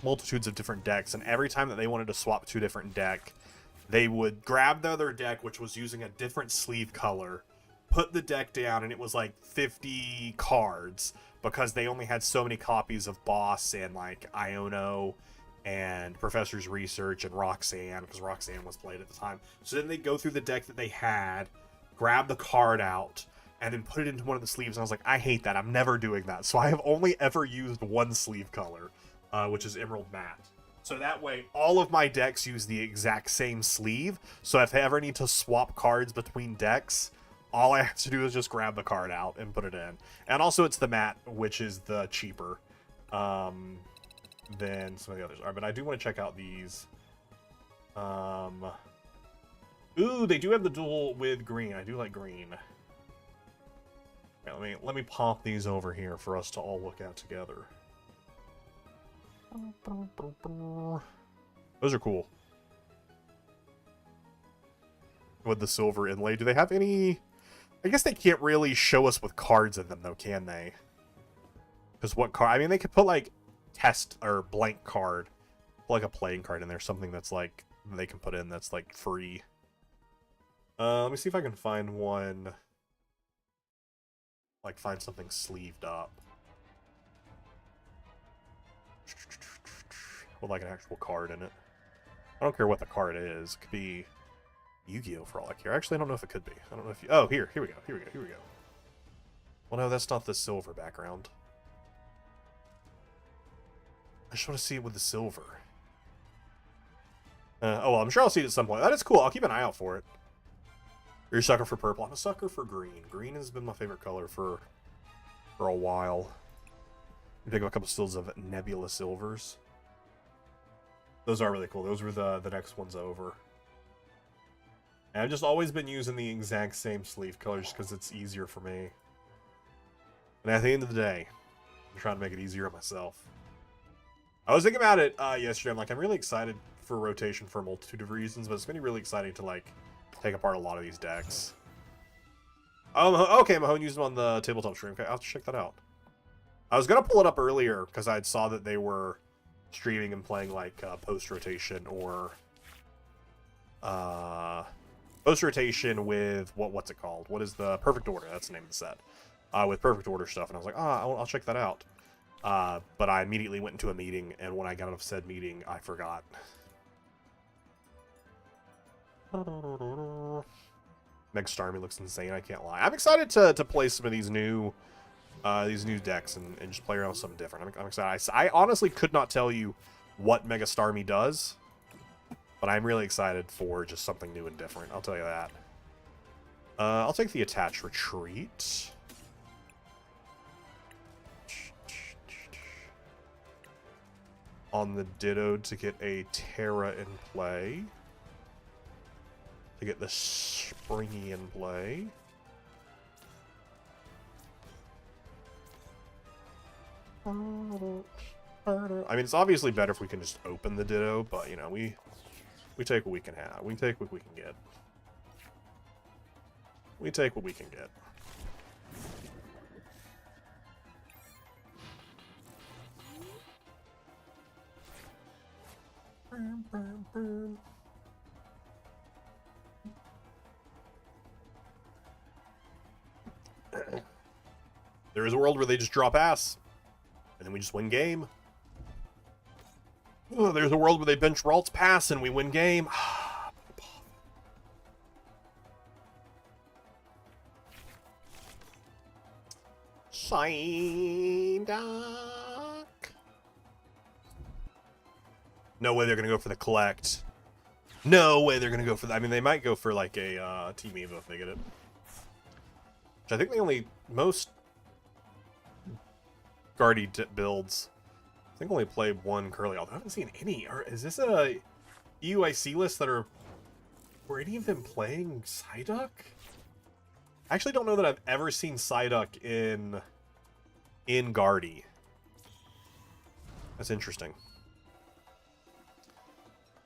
multitudes of different decks, and every time that they wanted to swap to a different deck, they would grab the other deck, which was using a different sleeve color, put the deck down, and it was like 50 cards, because they only had so many copies of Boss and, like, Iono and Professor's Research and Roxanne, because Roxanne was played at the time. So then they'd go through the deck that they had, grab the card out, and then put it into one of the sleeves, and I was like, I hate that. I'm never doing that. So I have only ever used one sleeve color, which is Emerald Matte. So that way, all of my decks use the exact same sleeve, so if I ever need to swap cards between decks, all I have to do is just grab the card out and put it in. And also, it's the matte, which is the cheaper than some of the others are. But I do want to check out these. Ooh, they do have the dual with green. I do like green. Okay, let me pop these over here for us to all look at together. Those are cool. With the silver inlay. Do they have any... I guess they can't really show us with cards in them, though, can they? Because what card... I mean, they could put, like, test or blank card. Put, like, a playing card in there. Something that's, like, they can put in that's, like, free. Let me see if I can find one... Like, find something sleeved up. With, like, an actual card in it. I don't care what the card is. It could be Yu-Gi-Oh! For all I care. Actually, I don't know if it could be. I don't know if you... Oh, here we go. Here we go. Well, no, that's not the silver background. I just want to see it with the silver. Oh, well, I'm sure I'll see it at some point. That is cool. I'll keep an eye out for it. You're a sucker for purple. I'm a sucker for green. Green has been my favorite color for a while. Pick up a couple stills of Nebula Silvers. Those are really cool. Those were the next ones over. And I've just always been using the exact same sleeve color just because it's easier for me. And at the end of the day, I'm trying to make it easier on myself. I was thinking about it yesterday. I'm like, I'm really excited for rotation for a multitude of reasons, but it's going to be really exciting to, like, take apart a lot of these decks. Oh, okay, Mahone used them on the tabletop stream. Okay, I'll have to check that out. I was going to pull it up earlier because I saw that they were streaming and playing, like, post-rotation or... post-rotation with... What's it called? What is the... Perfect Order. That's the name of the set. With Perfect Order stuff. And I was like, I'll check that out. But I immediately went into a meeting, and when I got out of said meeting, I forgot. Meg Starmie looks insane, I can't lie. I'm excited to play some of these new decks and just play around with something different. I'm excited. I honestly could not tell you what Mega Starmie does, but I'm really excited for just something new and different. I'll tell you that. I'll take the Attached Retreat. On the Ditto to get a Terra in play. To get the Springy in play. I mean, it's obviously better if we can just open the Ditto, but, you know, we take what we can have. We take what we can get. We take what we can get. There is a world where they just drop ass, and then we just win game. Oh, there's a world where they bench Ralt's pass and we win game. Psyduck. No way they're gonna go for the collect. No way they're gonna go for that. I mean, they might go for like a Team Evo if they get it. Which I think they only most Guardy builds. I think only play one Curly. Although I haven't seen any. Is this a EUIC list that are? Were any of them playing Psyduck? I actually don't know that I've ever seen Psyduck in Guardy. That's interesting.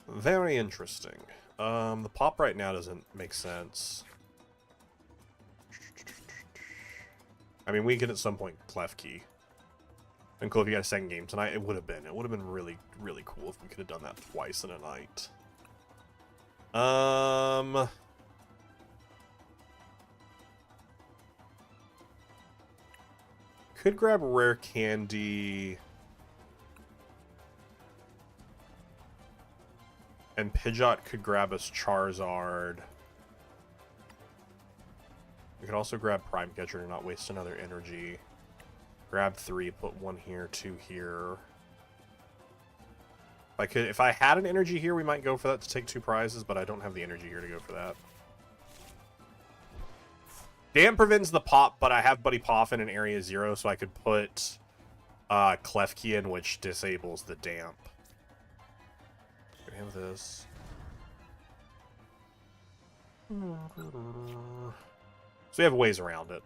Very interesting. The pop right now doesn't make sense. I mean, we could at some point Klefki. And cool if you got a second game tonight. It would have been. It would have been really, really cool if we could have done that twice in a night. Could grab rare candy. And Pidgeot could grab us Charizard. We could also grab Prime Catcher and not waste another energy. Grab 3, put 1 here, 2 here. If I had an energy here, we might go for that to take 2 prizes, but I don't have the energy here to go for that. Damp prevents the pop, but I have Buddy Poffin in Area 0, so I could put Klefki in, which disables the damp. We have this. So we have ways around it.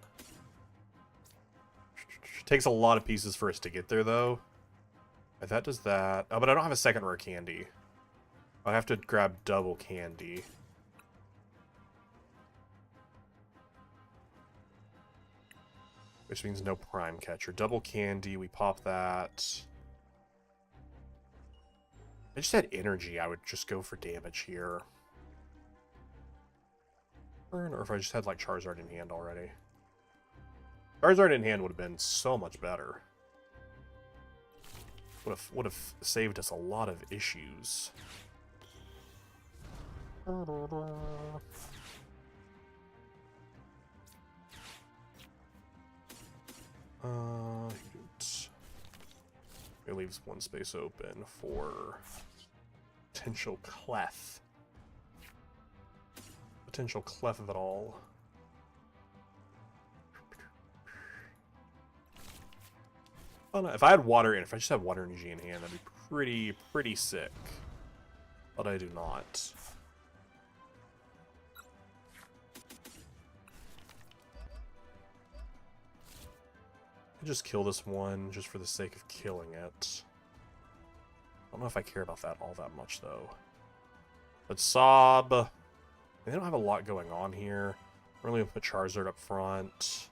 Takes a lot of pieces for us to get there, though. If that does that... Oh, but I don't have a second rare candy. I'd have to grab double candy. Which means no Prime Catcher. Double candy, we pop that. I just had energy, I would just go for damage here. Or if I just had, like, Charizard in hand already. Charizard in hand would have been so much better. Would have saved us a lot of issues. It leaves 1 space open for potential clef. Potential clef of it all. Oh, no, if I had water in, if I just had water energy in hand, that'd be pretty sick. But I do not. I just kill this one just for the sake of killing it. I don't know if I care about that all that much though. But Sob, they don't have a lot going on here. We're only gonna put Charizard up front.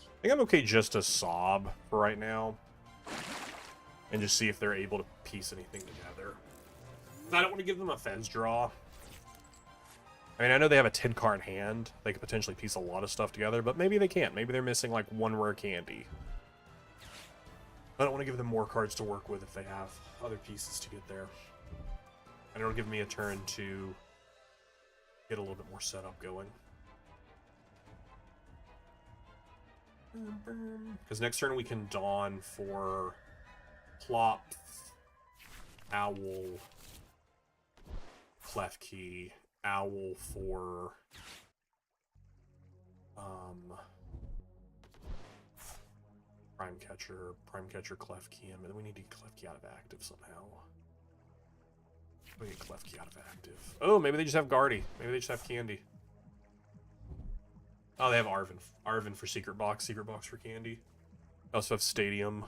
I think I'm okay just to Sob for right now. And just see if they're able to piece anything together. I don't want to give them a Fez draw. I mean, I know they have a 10-card hand. They could potentially piece a lot of stuff together, but maybe they can't. Maybe they're missing, like, 1 rare candy. I don't want to give them more cards to work with if they have other pieces to get there. And it'll give me a turn to get a little bit more setup going. Because next turn we can Dawn for Plop, Owl, Klefki, Owl for Prime Catcher, Klefki, and then we need to get Klefki out of active somehow. We get Klefki out of active. Oh, maybe they just have Guardy. Maybe they just have Candy. Oh, they have Arven. Arven for Secret Box for Candy. I also have Stadium.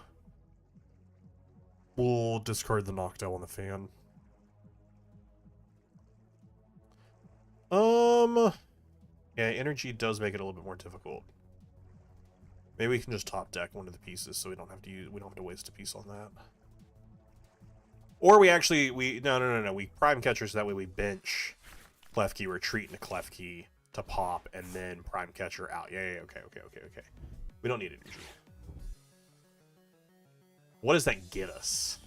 We'll discard the Noctowl on the fan. Yeah, energy does make it a little bit more difficult. Maybe we can just top deck one of the pieces so we don't have to waste a piece on that. Or we Prime Catcher so that way we bench Klefki, retreat into Klefki to pop, and then Prime Catcher out. Yeah, okay. We don't need energy. What does that get us?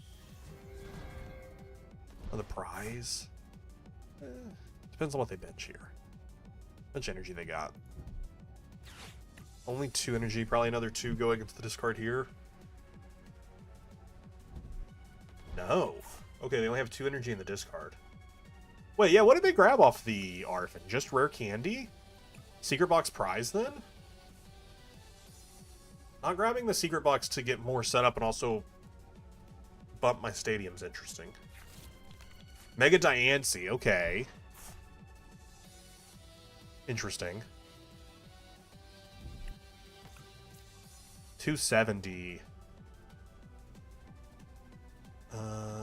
Another prize? Depends on what they bench here. How much energy they got? Only 2 energy, probably another 2 going into the discard here. No. Okay, they only have 2 energy in the discard. Wait, yeah, what did they grab off the Arfin? Just rare candy? Secret box prize, then? Not grabbing the secret box to get more setup and also bump my stadium's interesting. Mega Diancie, okay. Interesting. 270.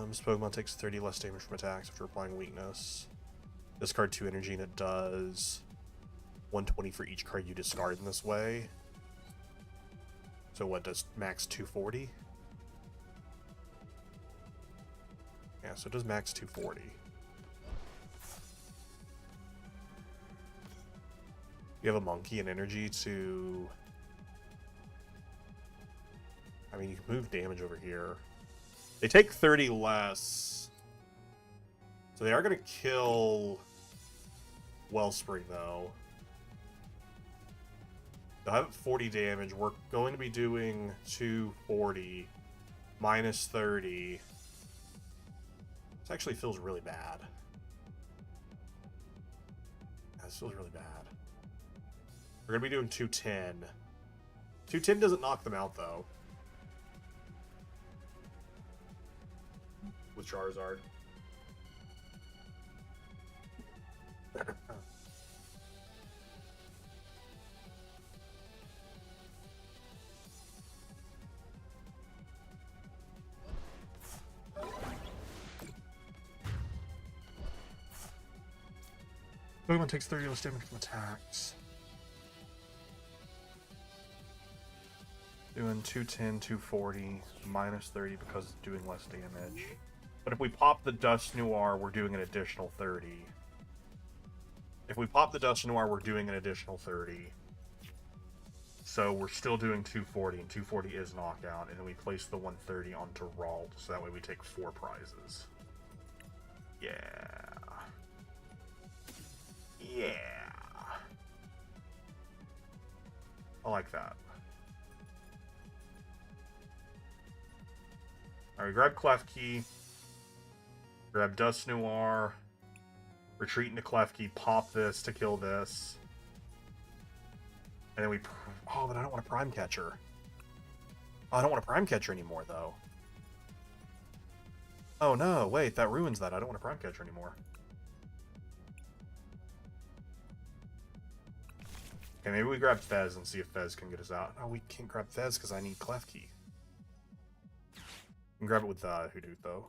This Pokemon takes 30 less damage from attacks after applying weakness. Discard 2 energy and it does 120 for each card you discard in this way. So what, does max 240? Yeah, so it does max 240. You have a monkey and energy to... I mean, you can move damage over here. They take 30 less. So they are going to kill Wellspring, though. They'll have 40 damage. We're going to be doing 240 minus 30. This actually feels really bad. This feels really bad. We're going to be doing 210. 210 doesn't knock them out, though. With Charizard. Pokemon takes 30 less damage from attacks. Doing 210, 240, minus 30 because it's doing less damage. But if we pop the Dust Noir, we're doing an additional 30. If we pop the Dust Noir, we're doing an additional 30. So we're still doing 240, and 240 is knockout, and then we place the 130 onto Rald, so that way we take 4 prizes. Yeah. Yeah. I like that. Alright, grab Klefki. Grab Dust Noir. Retreat into Klefki. Pop this to kill this. And then we... Oh, but I don't want a Prime Catcher. Oh, I don't want a Prime Catcher anymore, though. Oh, no. Wait, that ruins that. I don't want a Prime Catcher anymore. Okay, maybe we grab Fez and see if Fez can get us out. Oh, we can't grab Fez because I need Klefki. We can grab it with Hoothoot, though.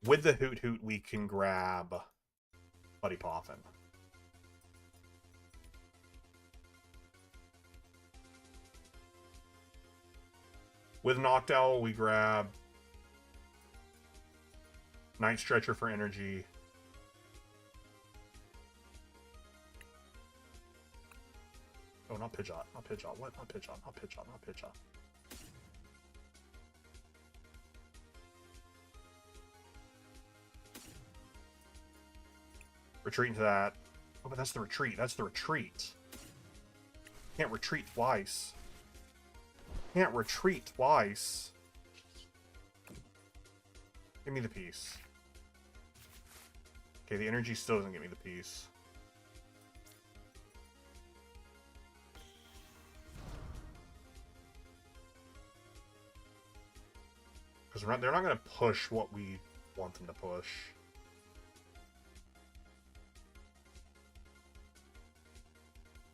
With the Hoothoot, we can grab Buddy Poffin. With Noctowl, we grab Night Stretcher for energy. Oh, not Pidgeot. Not Pidgeot. What? Not Pidgeot. Not Pidgeot. Not Pidgeot. Retreat into that. Oh, but that's the retreat. That's the retreat. Can't retreat twice. Can't retreat twice. Give me the piece. Okay, the energy still doesn't give me the piece. Because they're not going to push what we want them to push.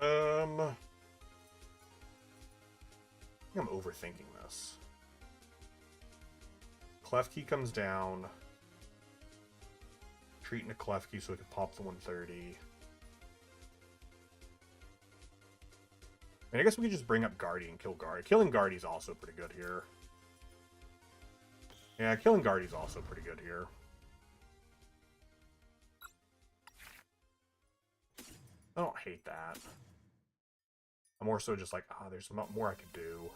I think I'm overthinking this. Klefki comes down. Treat into Klefki so we can pop the 130. I mean, I guess we could just bring up Guardy and kill Guardy. Killing Guardy's also pretty good here. Yeah, killing Guardy's also pretty good here. I don't hate that. I'm more so just like, there's more I could do.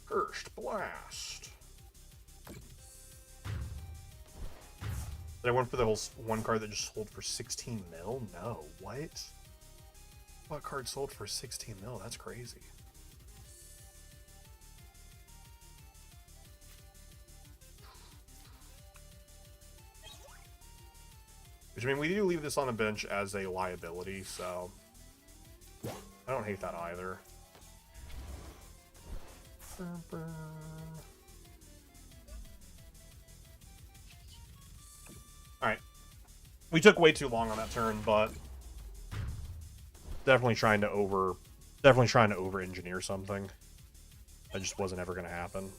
Cursed Blast. Did I went for the whole one card that just sold for 16 mil? No, what? What card sold for 16 mil? That's crazy. Which, I mean, we do leave this on the bench as a liability, so I don't hate that either. Alright. We took way too long on that turn, but definitely trying to over engineer something. That just wasn't ever gonna happen.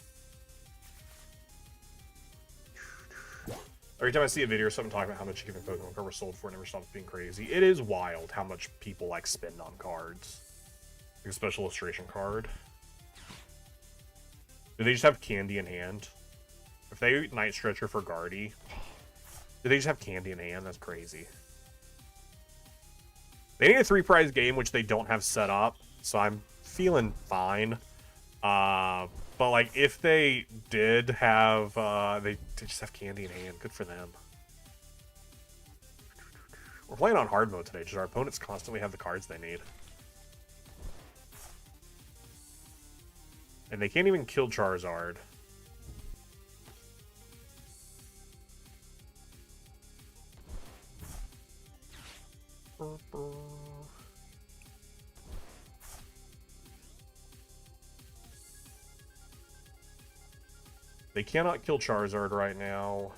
Every time I see a video or something talking about how much a given Pokemon card was sold for, it never stops being crazy. It is wild how much people like spend on cards. Like a special illustration card. Do they just have candy in hand? If they Night Stretcher for Guardy, do they just have candy in hand? That's crazy. They need a 3-prize game, which they don't have set up, so I'm feeling fine. But, like, if they did have, they just have candy in hand. Good for them. We're playing on hard mode today, just our opponents constantly have the cards they need. And they can't even kill Charizard. They cannot kill Charizard right now.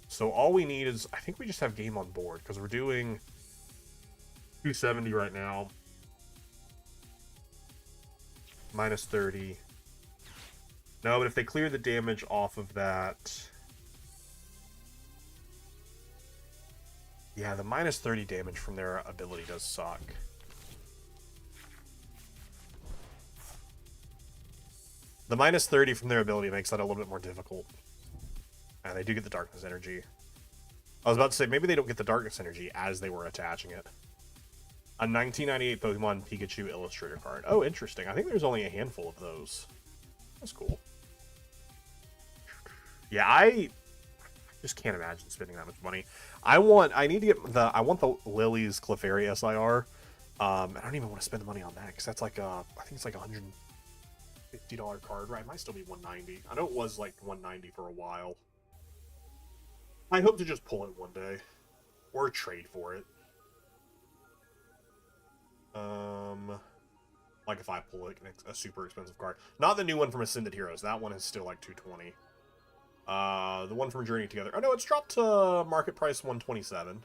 So all we need is, I think we just have game on board, because we're doing 270 right now. Minus 30. No, but if they clear the damage off of that... Yeah, the minus 30 damage from their ability does suck. The minus 30 from their ability makes that a little bit more difficult. And they do get the Darkness Energy. I was about to say, maybe they don't get the Darkness Energy as they were attaching it. A 1998 Pokemon Pikachu Illustrator card. Oh, interesting. I think there's only a handful of those. That's cool. Yeah, I just can't imagine spending that much money. I want the Lily's Clefairy SIR. I don't even want to spend the money on that, because that's like I think it's like a $150 card, right? It might still be $190. I know it was like $190 for a while. I hope to just pull it one day. Or trade for it. Like if I pull it, a super expensive card. Not the new one from Ascended Heroes. That one is still like $220. The one from Journey Together. Oh no, it's dropped to market price $127.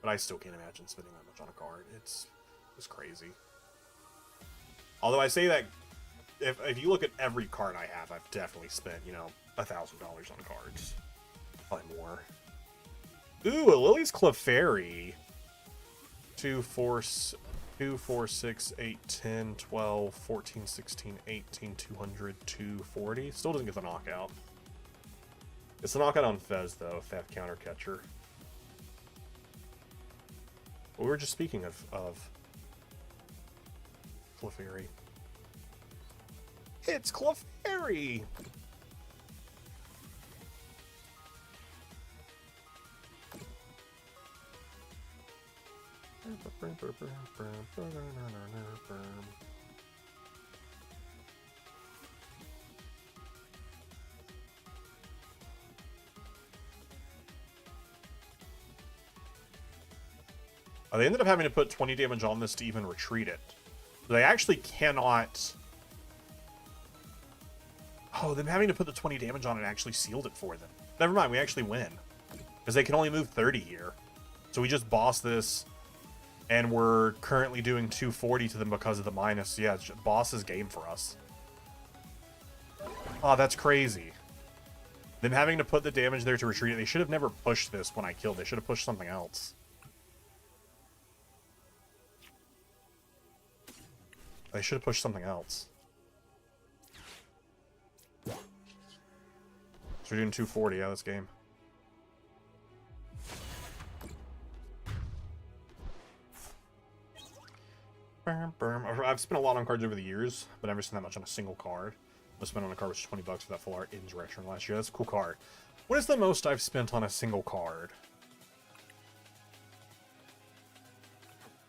But I still can't imagine spending that much on a card. It's crazy. Although I say that, if you look at every card I have, I've definitely spent, you know, $1,000 on cards. Probably more. Ooh, a Lily's Clefairy. 2, 4, 6, 8, 10, 12, 14, 16, 18, 200, 240. Still doesn't get the knockout. It's the knockout on Fez, though, if they have Counter Catcher. Well, we were just speaking of Clefairy. It's Clefairy! They ended up having to put 20 damage on this to even retreat it. They actually cannot... Oh, them having to put the 20 damage on it actually sealed it for them. Never mind, we actually win. Because they can only move 30 here. So we just boss this, and we're currently doing 240 to them because of the minus. Yeah, it's boss's game for us. Oh, that's crazy. Them having to put the damage there to retreat it. They should have never pushed this when I killed. They should have pushed something else. They should have pushed something else. So we're doing 240 out of this game. I've spent a lot on cards over the years, but never spent that much on a single card. I spent on a card which is 20 bucks for that full art Insurrection last year. That's a cool card. What is the most I've spent on a single card?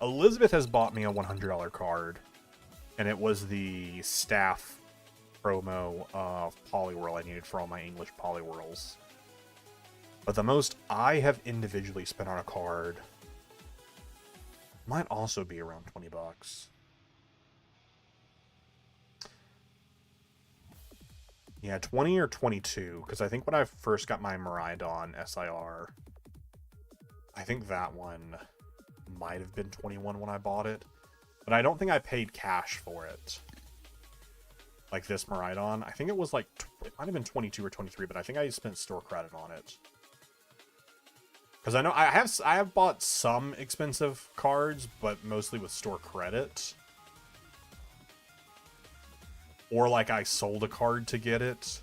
Elizabeth has bought me a $100 card, and it was the staff promo of Poliwhirl I needed for all my English Poliwhirls. But the most I have individually spent on a card might also be around 20 bucks. Yeah, 20 or 22, because I think when I first got my Miraidon SIR, I think that one might have been 21 when I bought it, but I don't think I paid cash for it. Like this Miraidon, I think it was like, it might have been 22 or 23, but I think I spent store credit on it. Because I know I have bought some expensive cards, but mostly with store credit. Or like I sold a card to get it.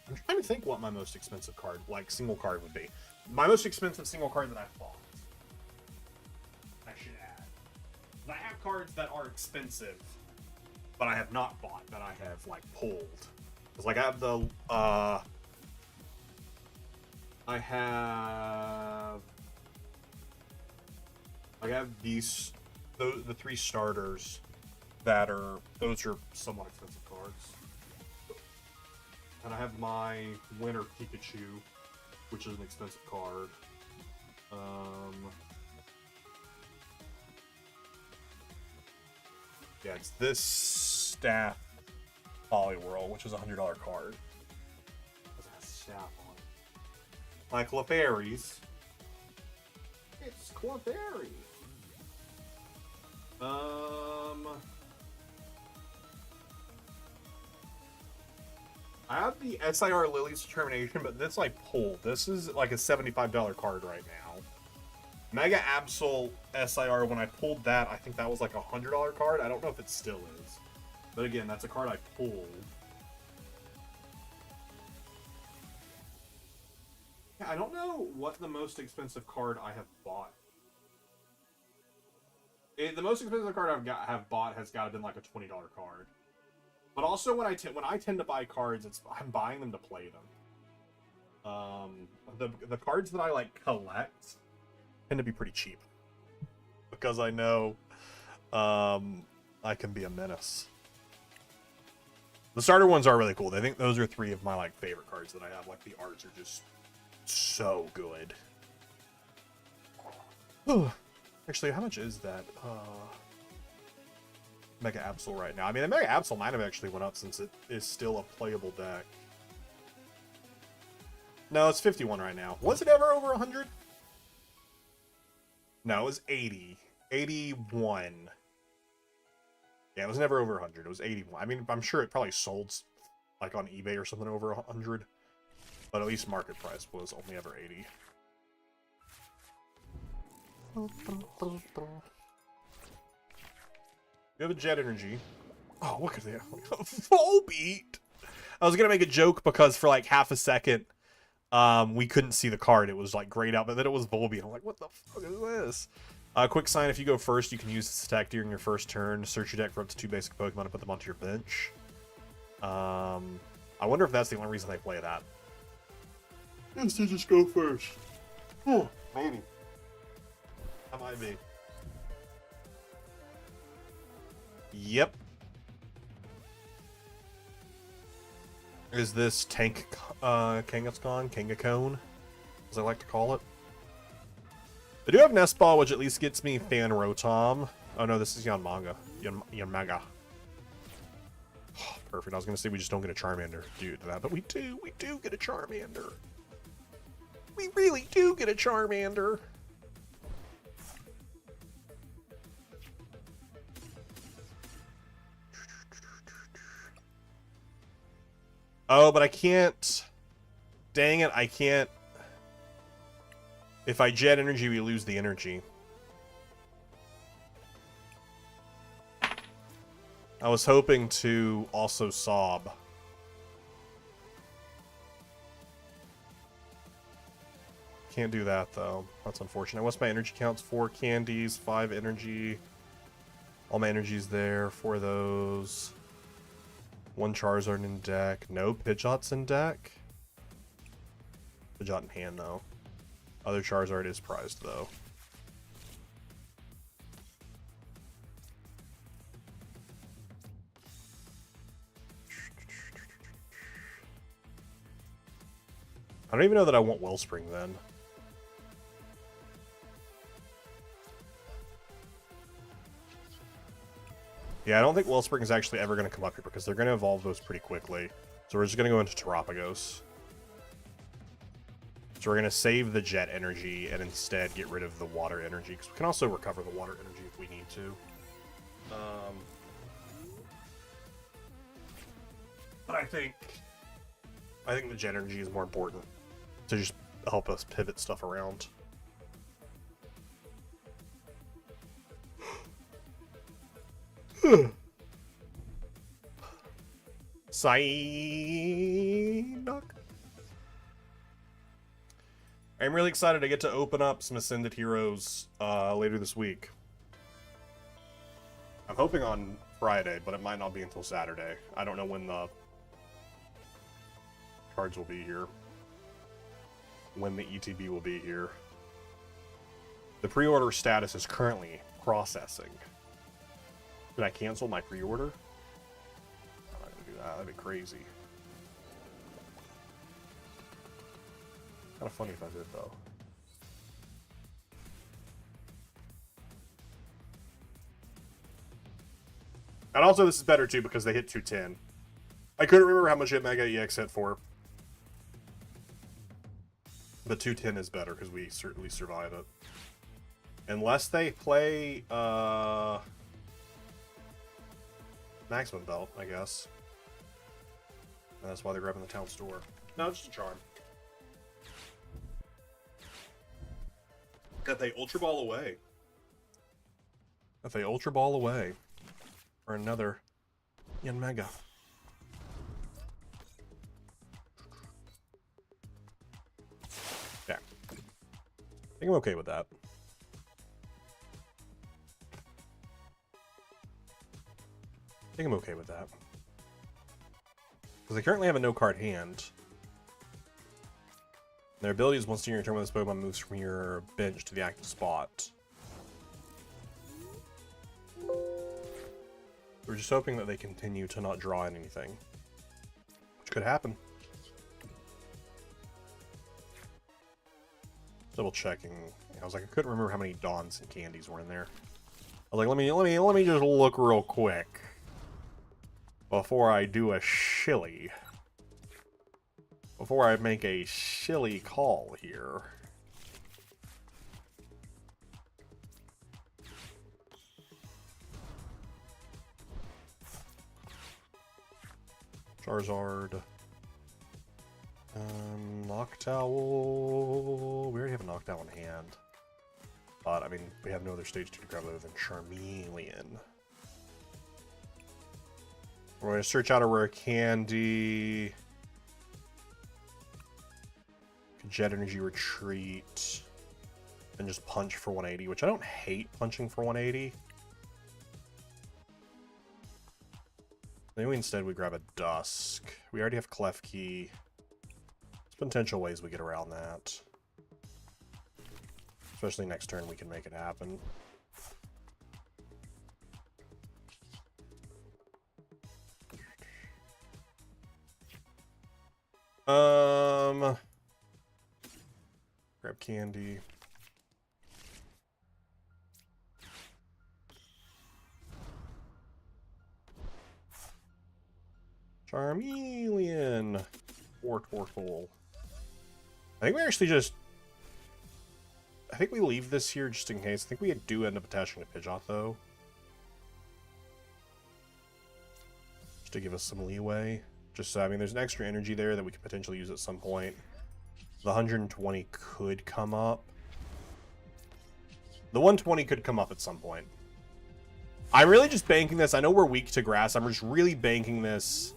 I'm trying to think what my most expensive card, like single card, would be. My most expensive single card that I've bought, I should add. I have cards that are expensive, but I have not bought, that I have like pulled. Because like I have the I have these, the three starters that are, those are somewhat expensive cards. And I have my Winter Pikachu, which is an expensive card. Yeah, it's this staff Poliwhirl, which is a $100 card. It has staff on it. Like Clefairies. It's Clefairy. I have the SIR Lily's Determination, but this I pulled. This is like a $75 card right now. Mega Absol SIR, when I pulled that, I think that was like a $100 card. I don't know if it still is. But again, that's a card I pulled. Yeah, I don't know what the most expensive card I have bought. The most expensive card have bought has got to been like a $20 card. But also when I tend to buy cards, I'm buying them to play them. The cards that I like collect tend to be pretty cheap because I know I can be a menace. The starter ones are really cool. I think those are three of my like favorite cards that I have. Like the arts are just so good. Actually, how much is that? Mega Absol right now. I mean, the Mega Absol might have actually went up since it is still a playable deck. No, it's 51 right now. Was it ever over 100? No, it was 80. 81. Yeah, it was never over 100. It was 81. I mean, I'm sure it probably sold like on eBay or something over 100. But at least market price was only ever 80. You have a Jet Energy. Oh, look at that. Volbeat! I was going to make a joke because for like half a second, we couldn't see the card. It was like grayed out, but then it was Volbeat. I'm like, what the fuck is this? Quick sign, if you go first, you can use this attack during your first turn. Search your deck for up to 2 basic Pokemon and put them onto your bench. I wonder if that's the only reason they play that. Yes, to just go first. Oh, maybe. That might be. Yep. Is this Tank Kangaskhan, as I like to call it? I do have Nest Ball, which at least gets me Fan Rotom. Oh no, this is Yanmaga. Yanmaga. Oh, perfect. I was gonna say we just don't get a Charmander due to that, but we do. We do get a Charmander. We really do get a Charmander. Oh, but I can't. Dang it, I can't. If I Jet Energy, we lose the energy. I was hoping to also sob. Can't do that, though. That's unfortunate. What's my energy counts? 4 candies, 5 energy. All my energy's there. 4 of those. 1 Charizard in deck. No Pidgeot's in deck. Pidgeot in hand, though. Other Charizard is prized, though. I don't even know that I want Wellspring, then. Yeah, I don't think Wellspring is actually ever going to come up here because they're going to evolve those pretty quickly. So we're just going to go into Terapagos. So we're going to save the Jet energy and instead get rid of the Water energy, because we can also recover the Water energy if we need to. But I think the Jet energy is more important to just help us pivot stuff around. Psyduck. I'm really excited to get to open up some Ascended Heroes later this week. I'm hoping on Friday, but it might not be until Saturday. I don't know when the cards will be here. When the ETB will be here. The pre-order status is currently processing. Did I cancel my pre-order? I'm not gonna do that. That'd be crazy. Kind of funny if I did, though. And also, this is better, too, because they hit 210. I couldn't remember how much hit Mega EX hit for. But 210 is better, because we certainly survive it. Unless they play, Maximum Belt, I guess. And that's why they're grabbing the town store. No, just a charm. That they Ultra Ball away. That they Ultra Ball away. For another Yanmega. Yeah. I think I'm okay with that. I think I'm okay with that. Because I currently have a no-card hand. Their ability is once during your turn when this Pokemon moves from your bench to the active spot. We're just hoping that they continue to not draw anything. Which could happen. Double checking. I was like, I couldn't remember how many Dawns and Candies were in there. I was like, let me just look real quick before I do a shilly. Before I make a shilly call here. Charizard. Noctowl. We already have a Noctowl in hand. But, I mean, we have no other stage 2 to grab other than Charmeleon. We're going to search out a rare candy. Jet Energy Retreat. And just punch for 180, which I don't hate punching for 180. Maybe instead we grab a Dusk. We already have Klefki. There's potential ways we get around that. Especially next turn we can make it happen. Grab candy. Charmeleon. Tortle. I think we actually just... I think we leave this here just in case. I think we do end up attaching to Pidgeot, though. Just to give us some leeway. Just so, I mean, there's an extra energy there that we could potentially use at some point. The 120 could come up. The 120 could come up at some point. I'm really just banking this. I know we're weak to grass. I'm just really banking this.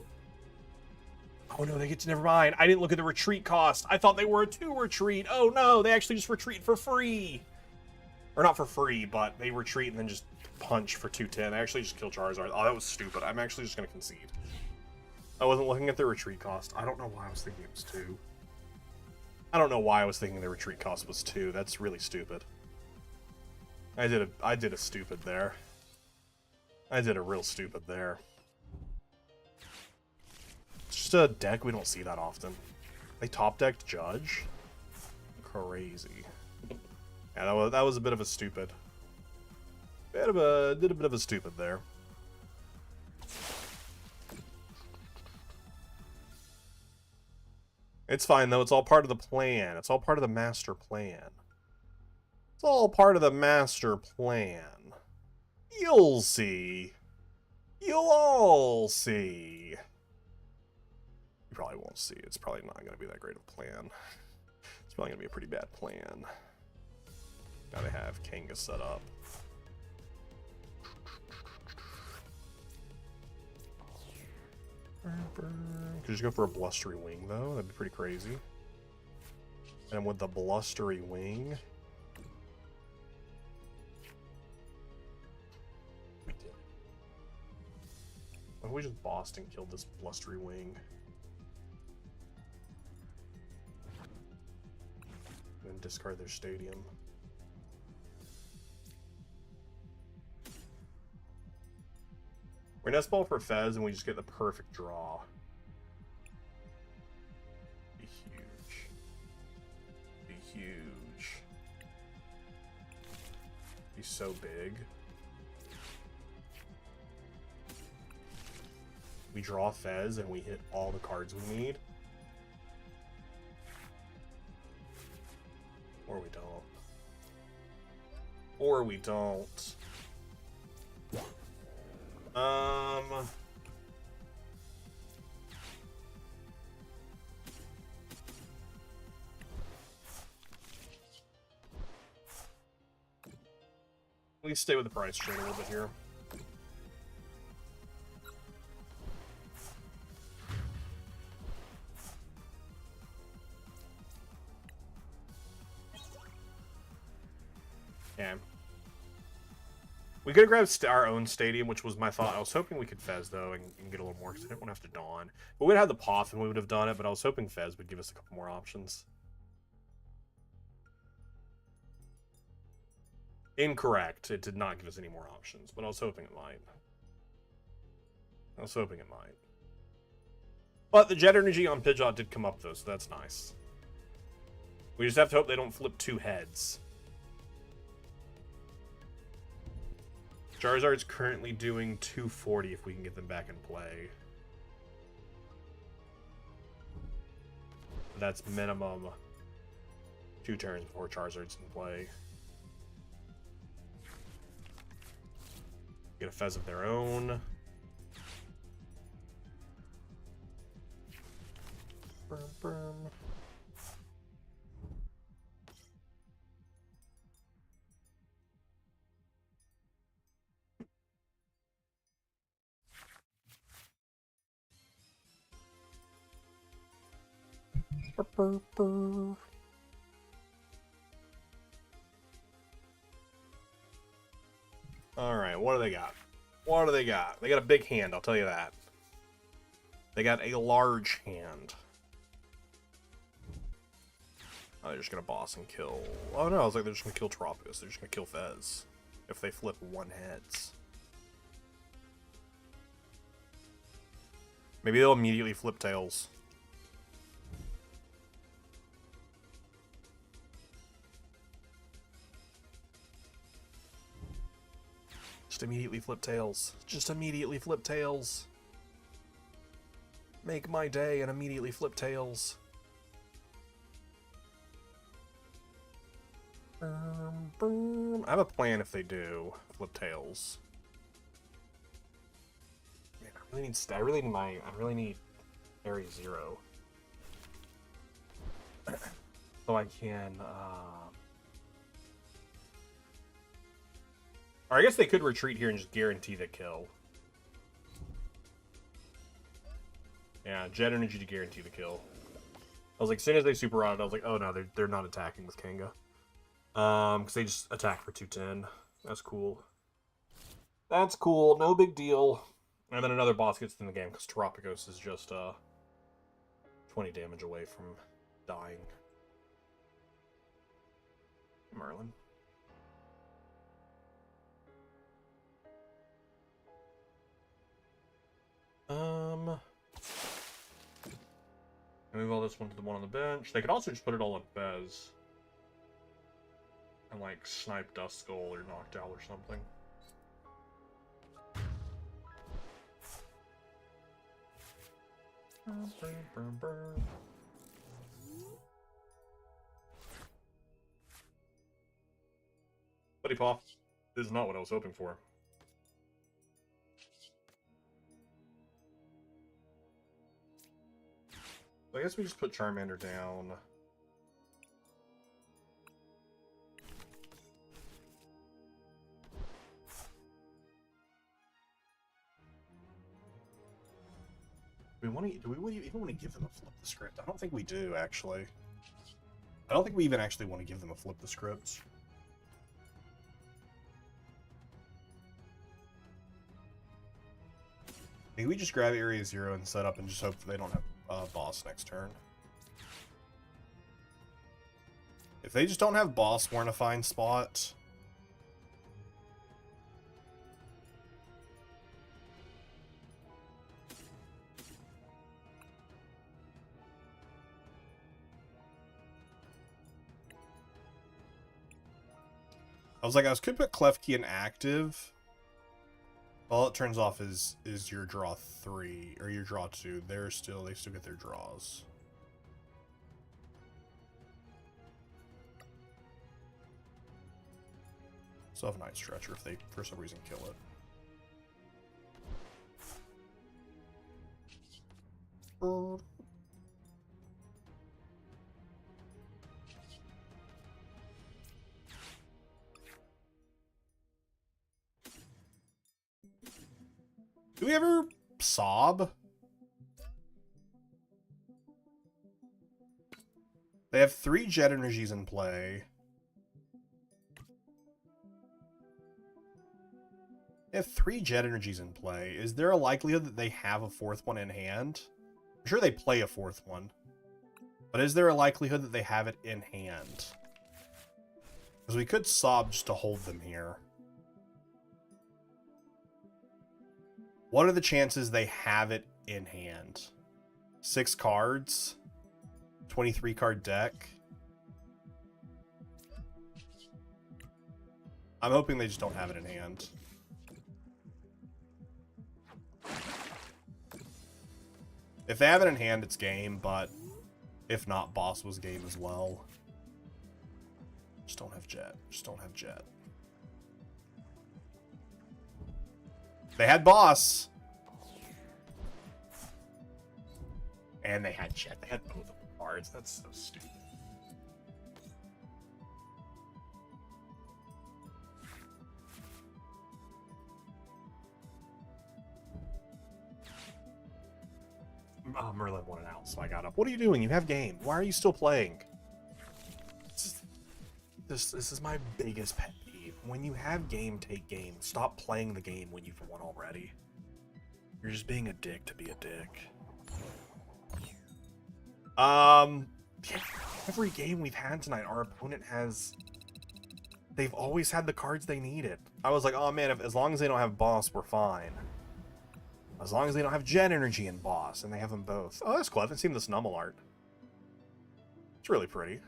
Oh no, they get to, never mind. I didn't look at the retreat cost. I thought they were a 2 retreat. Oh no, they actually just retreat for free. Or not for free, but they retreat and then just punch for 210. I actually just kill Charizard. Oh, that was stupid. I'm actually just going to concede. I wasn't looking at the retreat cost. I don't know why I was thinking it was 2. I don't know why I was thinking the retreat cost was 2. That's really stupid. I did a stupid there. I did a real stupid there. It's just a deck we don't see that often. They top decked Judge? Crazy. Yeah, that was a bit of a stupid. Did a bit of a stupid there. It's fine though, it's all part of the plan. It's all part of the master plan. It's all part of the master plan. You'll see. You'll all see. You probably won't see. It's probably not going to be that great of a plan. It's probably going to be a pretty bad plan. Gotta have Kanga set up. Could you go for a Blustery Wing, though? That'd be pretty crazy. And with the Blustery Wing... Why don't we just Boston killed this Blustery Wing? And then discard their stadium. We're Nest Ball for Fez, and we just get the perfect draw. Be huge. Be huge. Be so big. We draw Fez, and we hit all the cards we need. Or we don't. Or we don't. Let me stay with the price trade a little bit here. Yeah. We could have grabbed our own stadium, which was my thought. I was hoping we could Fez, though, and get a little more, because I didn't want to have to Dawn. But we'd have the Poth, and we would have done it, but I was hoping Fez would give us a couple more options. Incorrect. It did not give us any more options, but I was hoping it might. I was hoping it might. But the Jet Energy on Pidgeot did come up, though, so that's nice. We just have to hope they don't flip 2 heads. Charizard's currently doing 240 if we can get them back in play. That's minimum 2 turns before Charizard's in play. Get a Fez of their own. Brum, brum. Alright, what do they got? What do they got? They got a big hand, I'll tell you that. They got a large hand. Oh, they're just gonna boss and kill... Oh no, I was like, they're just gonna kill Tropius. They're just gonna kill Fez. If they flip 1 heads. Maybe they'll immediately flip Tails. Just immediately flip Tails. Just immediately flip Tails. Make my day and immediately flip Tails. I have a plan if they do flip Tails. Man, I really need Area 0. So I can Or I guess they could retreat here and just guarantee the kill. Yeah, Jet Energy to guarantee the kill. I was like, as soon as they super rotted, I was like, oh no, they're not attacking with Kanga. Because they just attack for 210. That's cool. That's cool, no big deal. And then another boss gets in the game, because Terapagos is just 20 damage away from dying. Merlin. Move all this one to the one on the bench. They could also just put it all at Bez. And like snipe Dust Skull or Noctowl or something. Buddy Pop. This is not what I was hoping for. I guess we just put Charmander down. Do we even want to give them a flip the script? I don't think we do, actually. I don't think we even actually want to give them a flip the script. Maybe we just grab Area 0 and set up and just hope that they don't have boss next turn. If they just don't have boss, we're in a fine spot. I was could put Klefki in active. All it turns off is your draw 3 or your draw 2. They still get their draws. Still have Night Stretcher if they for some reason kill it. Do we ever sob? They have 3 Jet Energies in play. They have 3 Jet Energies in play. Is there a likelihood that they have a 4th one in hand? I'm sure they play a 4th one. But is there a likelihood that they have it in hand? Because we could sob just to hold them here. What are the chances they have it in hand? 6 cards? 23 card deck? I'm hoping they just don't have it in hand. If they have it in hand, it's game, but if not, boss was game as well. Just don't have Jet. Just don't have Jet. They had boss. And they had Jet. They had both of the cards. That's so stupid. Oh, Merlin wanted out, so I got up. What are you doing? You have game. Why are you still playing? This is my biggest pet peeve. When you have game, take game. Stop playing the game when you've won already. You're just being a dick to be a dick. Every game we've had tonight, our opponent has... They've always had the cards they needed. I was like, oh man, as long as they don't have boss, we're fine. As long as they don't have Jet Energy and boss, and they have them both. Oh, that's cool. I haven't seen this Nummel art. It's really pretty.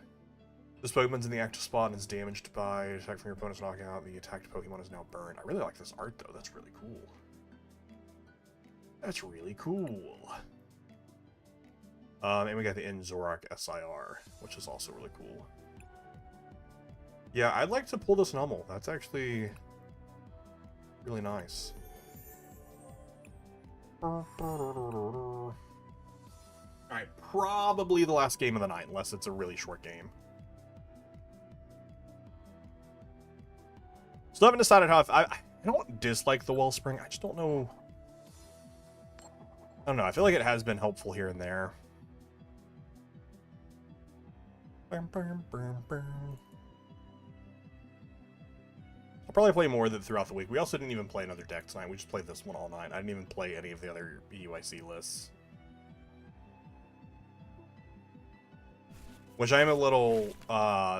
This Pokemon's in the active spot and is damaged by attack from your opponent's knockout. The attacked Pokemon is now burned. I really like this art, though. That's really cool. That's really cool. And we got the Zorak SIR, which is also really cool. Yeah, I'd like to pull this Nummel. That's actually really nice. Alright, probably the last game of the night, unless it's a really short game. Still haven't decided how I don't dislike the Wellspring. I just don't know. I don't know. I feel like it has been helpful here and there. I'll probably play more of it throughout the week. We also didn't even play another deck tonight. We just played this one all night. I didn't even play any of the other EUIC lists. Which I am a little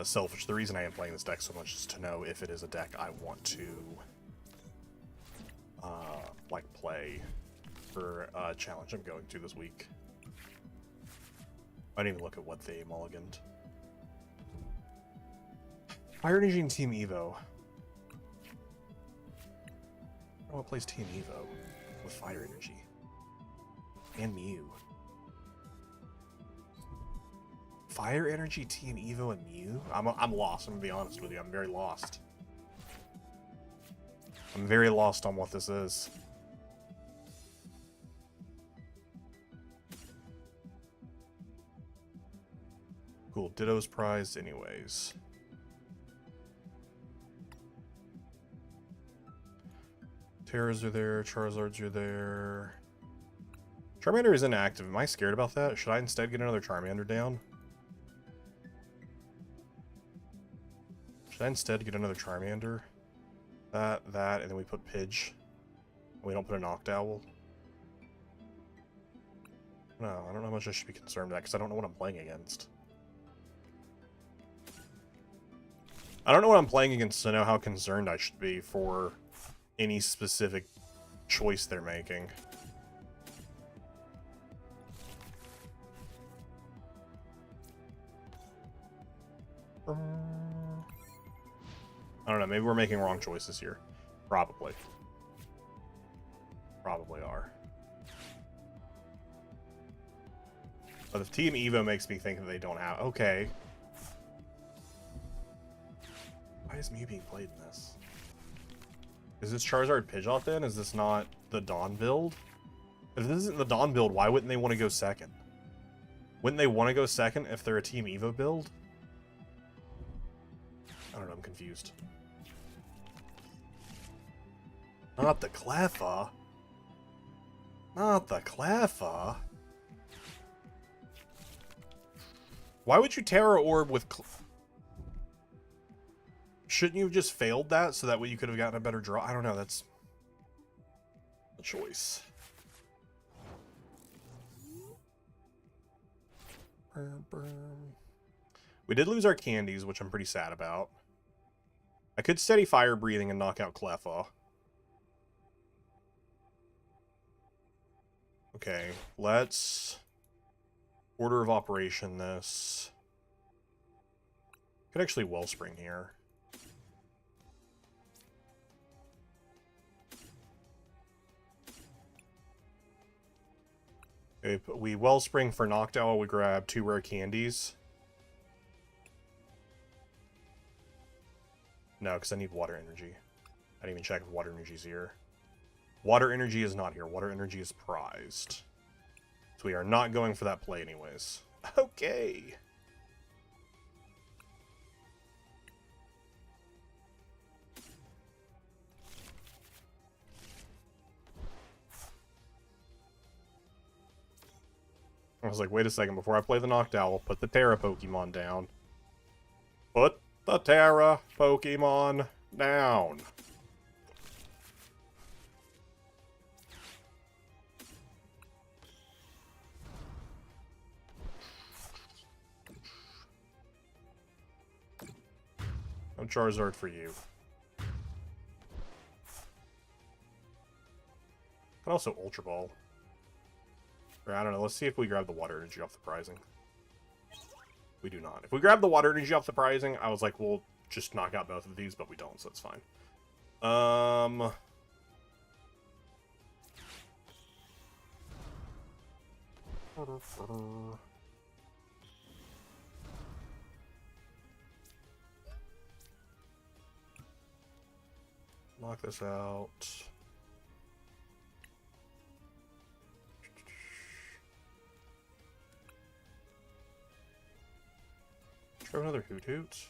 selfish. The reason I am playing this deck so much is to know if it is a deck I want to like play for a challenge I'm going to this week. I didn't even look at what they mulliganed. Fire Energy and Team Evo. Oh, it plays Team Evo with Fire Energy and Mew. Fire Energy, Team Evo, and Mew? I'm lost. I'm gonna be honest with you. I'm very lost. I'm very lost on what this is. Cool. Ditto's prized anyways. Terras are there. Charizards are there. Charmander is inactive. Am I scared about that? Should I instead get another Charmander down? Should I instead get another Charmander? That, and then we put Pidge. We don't put a Noctowl. No, I don't know how much I should be concerned about because I don't know what I'm playing against. I don't know what I'm playing against to know how concerned I should be for any specific choice they're making. I don't know, maybe we're making wrong choices here. Probably. Probably are. But if Team Evo makes me think that they don't have... Okay. Why is Mew being played in this? Is this Charizard Pidgeot then? Is this not the Dawn build? If this isn't the Dawn build, why wouldn't they want to go second? Wouldn't they want to go second if they're a Team Evo build? I don't know, I'm confused. Not the Cleffa. Not the Cleffa. Why would you Terra Orb with... Shouldn't you have just failed that so that way you could have gotten a better draw? I don't know, that's a choice. We did lose our candies, which I'm pretty sad about. I could steady fire breathing and knock out Cleffa. Okay, let's order of operation this. Could actually Wellspring here. If we Wellspring for Noctowl, we grab 2 rare candies. No, because I need water energy. I didn't even check if water energy's here. Water energy is not here. Water energy is prized. So we are not going for that play anyways. Okay. I was like, wait a second, before I play the Noctowl, put the Terra Pokemon down. Put the Terra Pokemon down. No Charizard for you. Could also Ultra Ball. Or, I don't know, let's see if we grab the water energy off the prizing. We do not. If we grab the water energy off the prizing, I was like, we'll just knock out both of these, but we don't, so that's fine. Knock this out. Throw another Hoot Hoot.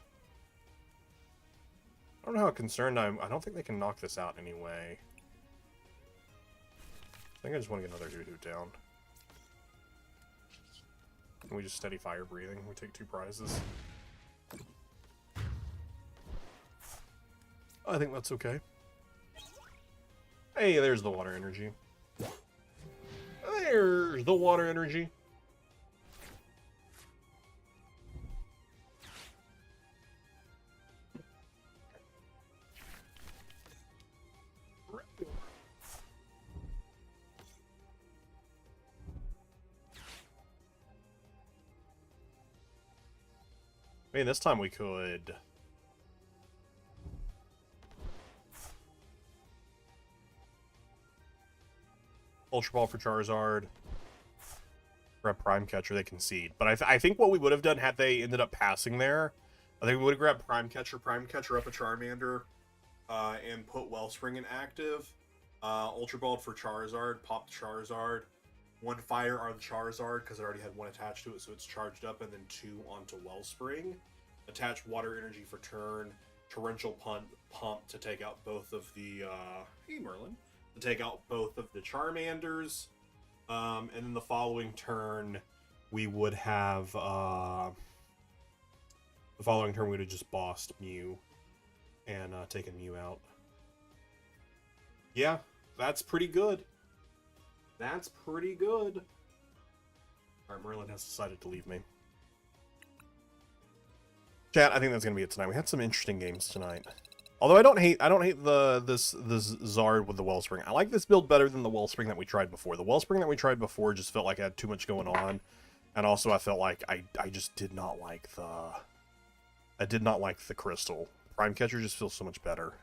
I don't know how concerned I don't think they can knock this out anyway. I think I just want to get another Hoot down. And we just steady fire breathing. We take 2 prizes. I think that's okay. Hey, there's the water energy. There's the water energy. I mean, this time we could... Ultra Ball for Charizard. Grab Prime Catcher, they concede. But I think what we would have done had they ended up passing there, I think we would have grabbed Prime Catcher up a Charmander, and put Wellspring in active. Ultra Ball for Charizard, popped Charizard. 1 fire on Charizard, because it already had 1 attached to it, so it's charged up, and then 2 onto Wellspring. Attach Water Energy for turn. Torrential Pump to take out both of the, hey Merlin. To take out both of the Charmanders. And then the following turn, we would have, the following turn we would have just bossed Mew. And, taken Mew out. Yeah, that's pretty good. That's pretty good. Alright, Merlin has decided to leave me. Chat, I think that's gonna be it tonight. We had some interesting games tonight. Although I don't hate this Zard with the Wellspring. I like this build better than the Wellspring that we tried before. The Wellspring that we tried before just felt like I had too much going on. And also I felt like I just did not like the crystal. Prime Catcher just feels so much better.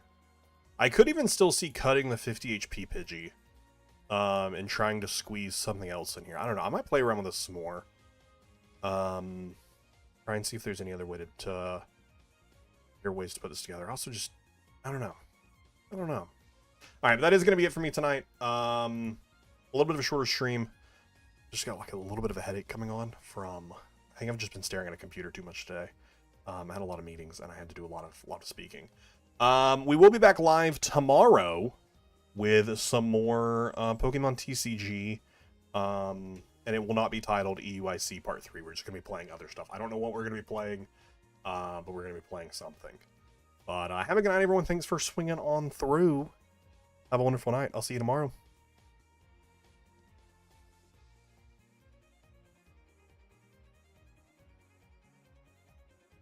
I could even still see cutting the 50 HP Pidgey. And trying to squeeze something else in here. I don't know. I might play around with this some more. Try and see if there's any other way to there are ways to put this together. Also, just I don't know. All right, but that is going to be it for me tonight. A little bit of a shorter stream. Just got like a little bit of a headache coming on from. I think I've just been staring at a computer too much today. I had a lot of meetings and I had to do a lot of speaking. We will be back live tomorrow with some more Pokemon TCG, and it will not be titled EUIC Part 3. We're just going to be playing other stuff. I don't know what we're going to be playing, but we're going to be playing something. But have a good night, everyone. Thanks for swinging on through. Have a wonderful night. I'll see you tomorrow.